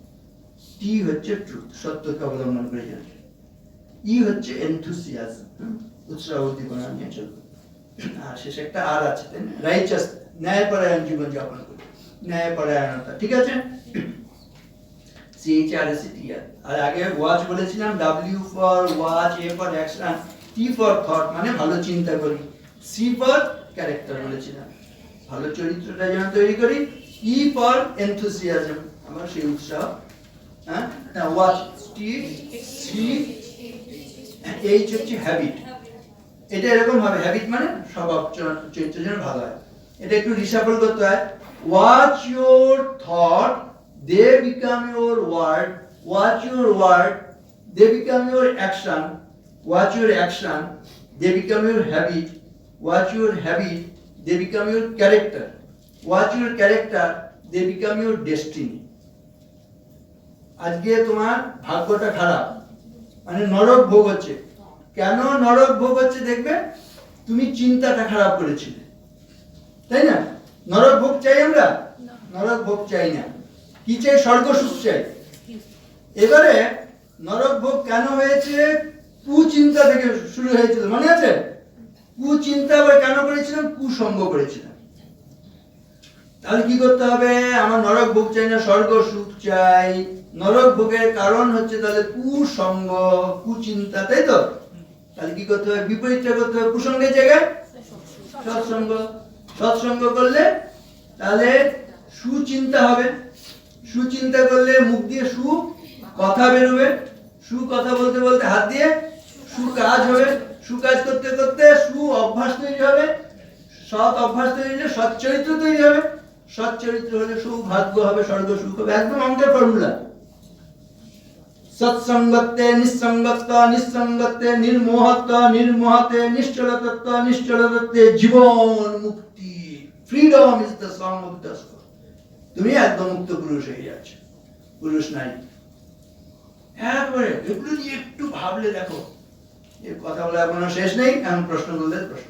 T হচ্ছে ট্রুথ, সত্যকে অবলম্বন করে যেন চলে। E হচ্ছে এনথুসিয়াজম, উৎসাহ উদ্দীপনা নিয়ে চলবে। আর শেষে একটা আর আছে, তাই না? রাইচাস, ন্যায়পরায়ণ জীবন যাপন করে, ন্যায়পরায়ণতা, ঠিক আছে? CHRSTR। আর আগে ওয়াচ বলেছিলাম, W for watch, A for action, T for thought মানে ভালো চিন্তা করি, C ফর ক্যারেক্টার বলেছিলাম ভালো চরিত্রটা যেন তৈরি করি, E ফর এনথুসিয়াজম আমার সেই উৎসাহ, হ্যাঁ, ওয়াচ, T, C, H হচ্ছে হ্যাবিট। এটা এরকম ভাবে, হ্যাবিট মানে স্বভাব চরিত্র যেন ভালো হয়। এটা একটু রিসাফল করতে হয়। Watch your thought, they become your word, watch your word, they become your action, watch your action, they become your habit, watch your habit, they become your character, watch your character, they become your destiny. আজকে তোমার ভাগ্যটা খারাপ, মানে নরক ভোগ হচ্ছে। কেন নরক ভোগ হচ্ছে দেখবে, তুমি চিন্তাটা খারাপ করেছিলে, তাই না? নরক ভোগ চাই আমরা? নরক ভোগ চাই না, কি চাই? স্বর্গ সুখ চাই। এবারে নরক ভোগ কেন হয়েছে? কুচিন্তা থেকে শুরু হয়েছিল, মনে আছে? কুচিন্তা আবার কেন করেছিলাম? কুসঙ্গ করেছিলাম। তাহলে কি করতে হবে? আমার নরক ভোগ চাই না, স্বর্গ সুখ চাই। নরক ভোগের কারণ হচ্ছে তাহলে কুসঙ্গ, কুচিন্তা, তাই তো? তাহলে কি করতে হবে? বিপরীতটা করতে হবে, কুসঙ্গের জায়গায় সৎসঙ্গ। সৎসঙ্গ করলে তাহলে সুচিন্তা হবে, সুচিন্তা করলে মুখ দিয়ে সু কথা বেরোবে, সু কথা বলতে বলতে হাত দিয়ে সু কাজ হবে, সু কাজ করতে করতে সু অভ্যাস তৈরি হবে, সৎ অভ্যাস তৈরি হলে সৎ চরিত্র তৈরি হবে, সৎ চরিত্র হলে সৌভাগ্য হবে, স্বর্গ সুখ হবে। একদম অঙ্কের ফর্মুলা। সৎসঙ্গতে নিঃসঙ্গত্ব, নিঃসঙ্গতে নির্মোহত্ব, নির্মোহতে নিশ্চলতত্ব, নিশ্চলতত্বে জীবন মুক্তি। Freedom is the song of the soul. তুমি একদম মুক্ত পুরুষ হয়ে যাচ্ছ, পুরুষ নারী। একবারে এগুলো নিয়ে একটু ভাবলে দেখো, এর কথা বলে এখনো শেষ নেই। এখন প্রশ্ন করলে প্রশ্ন।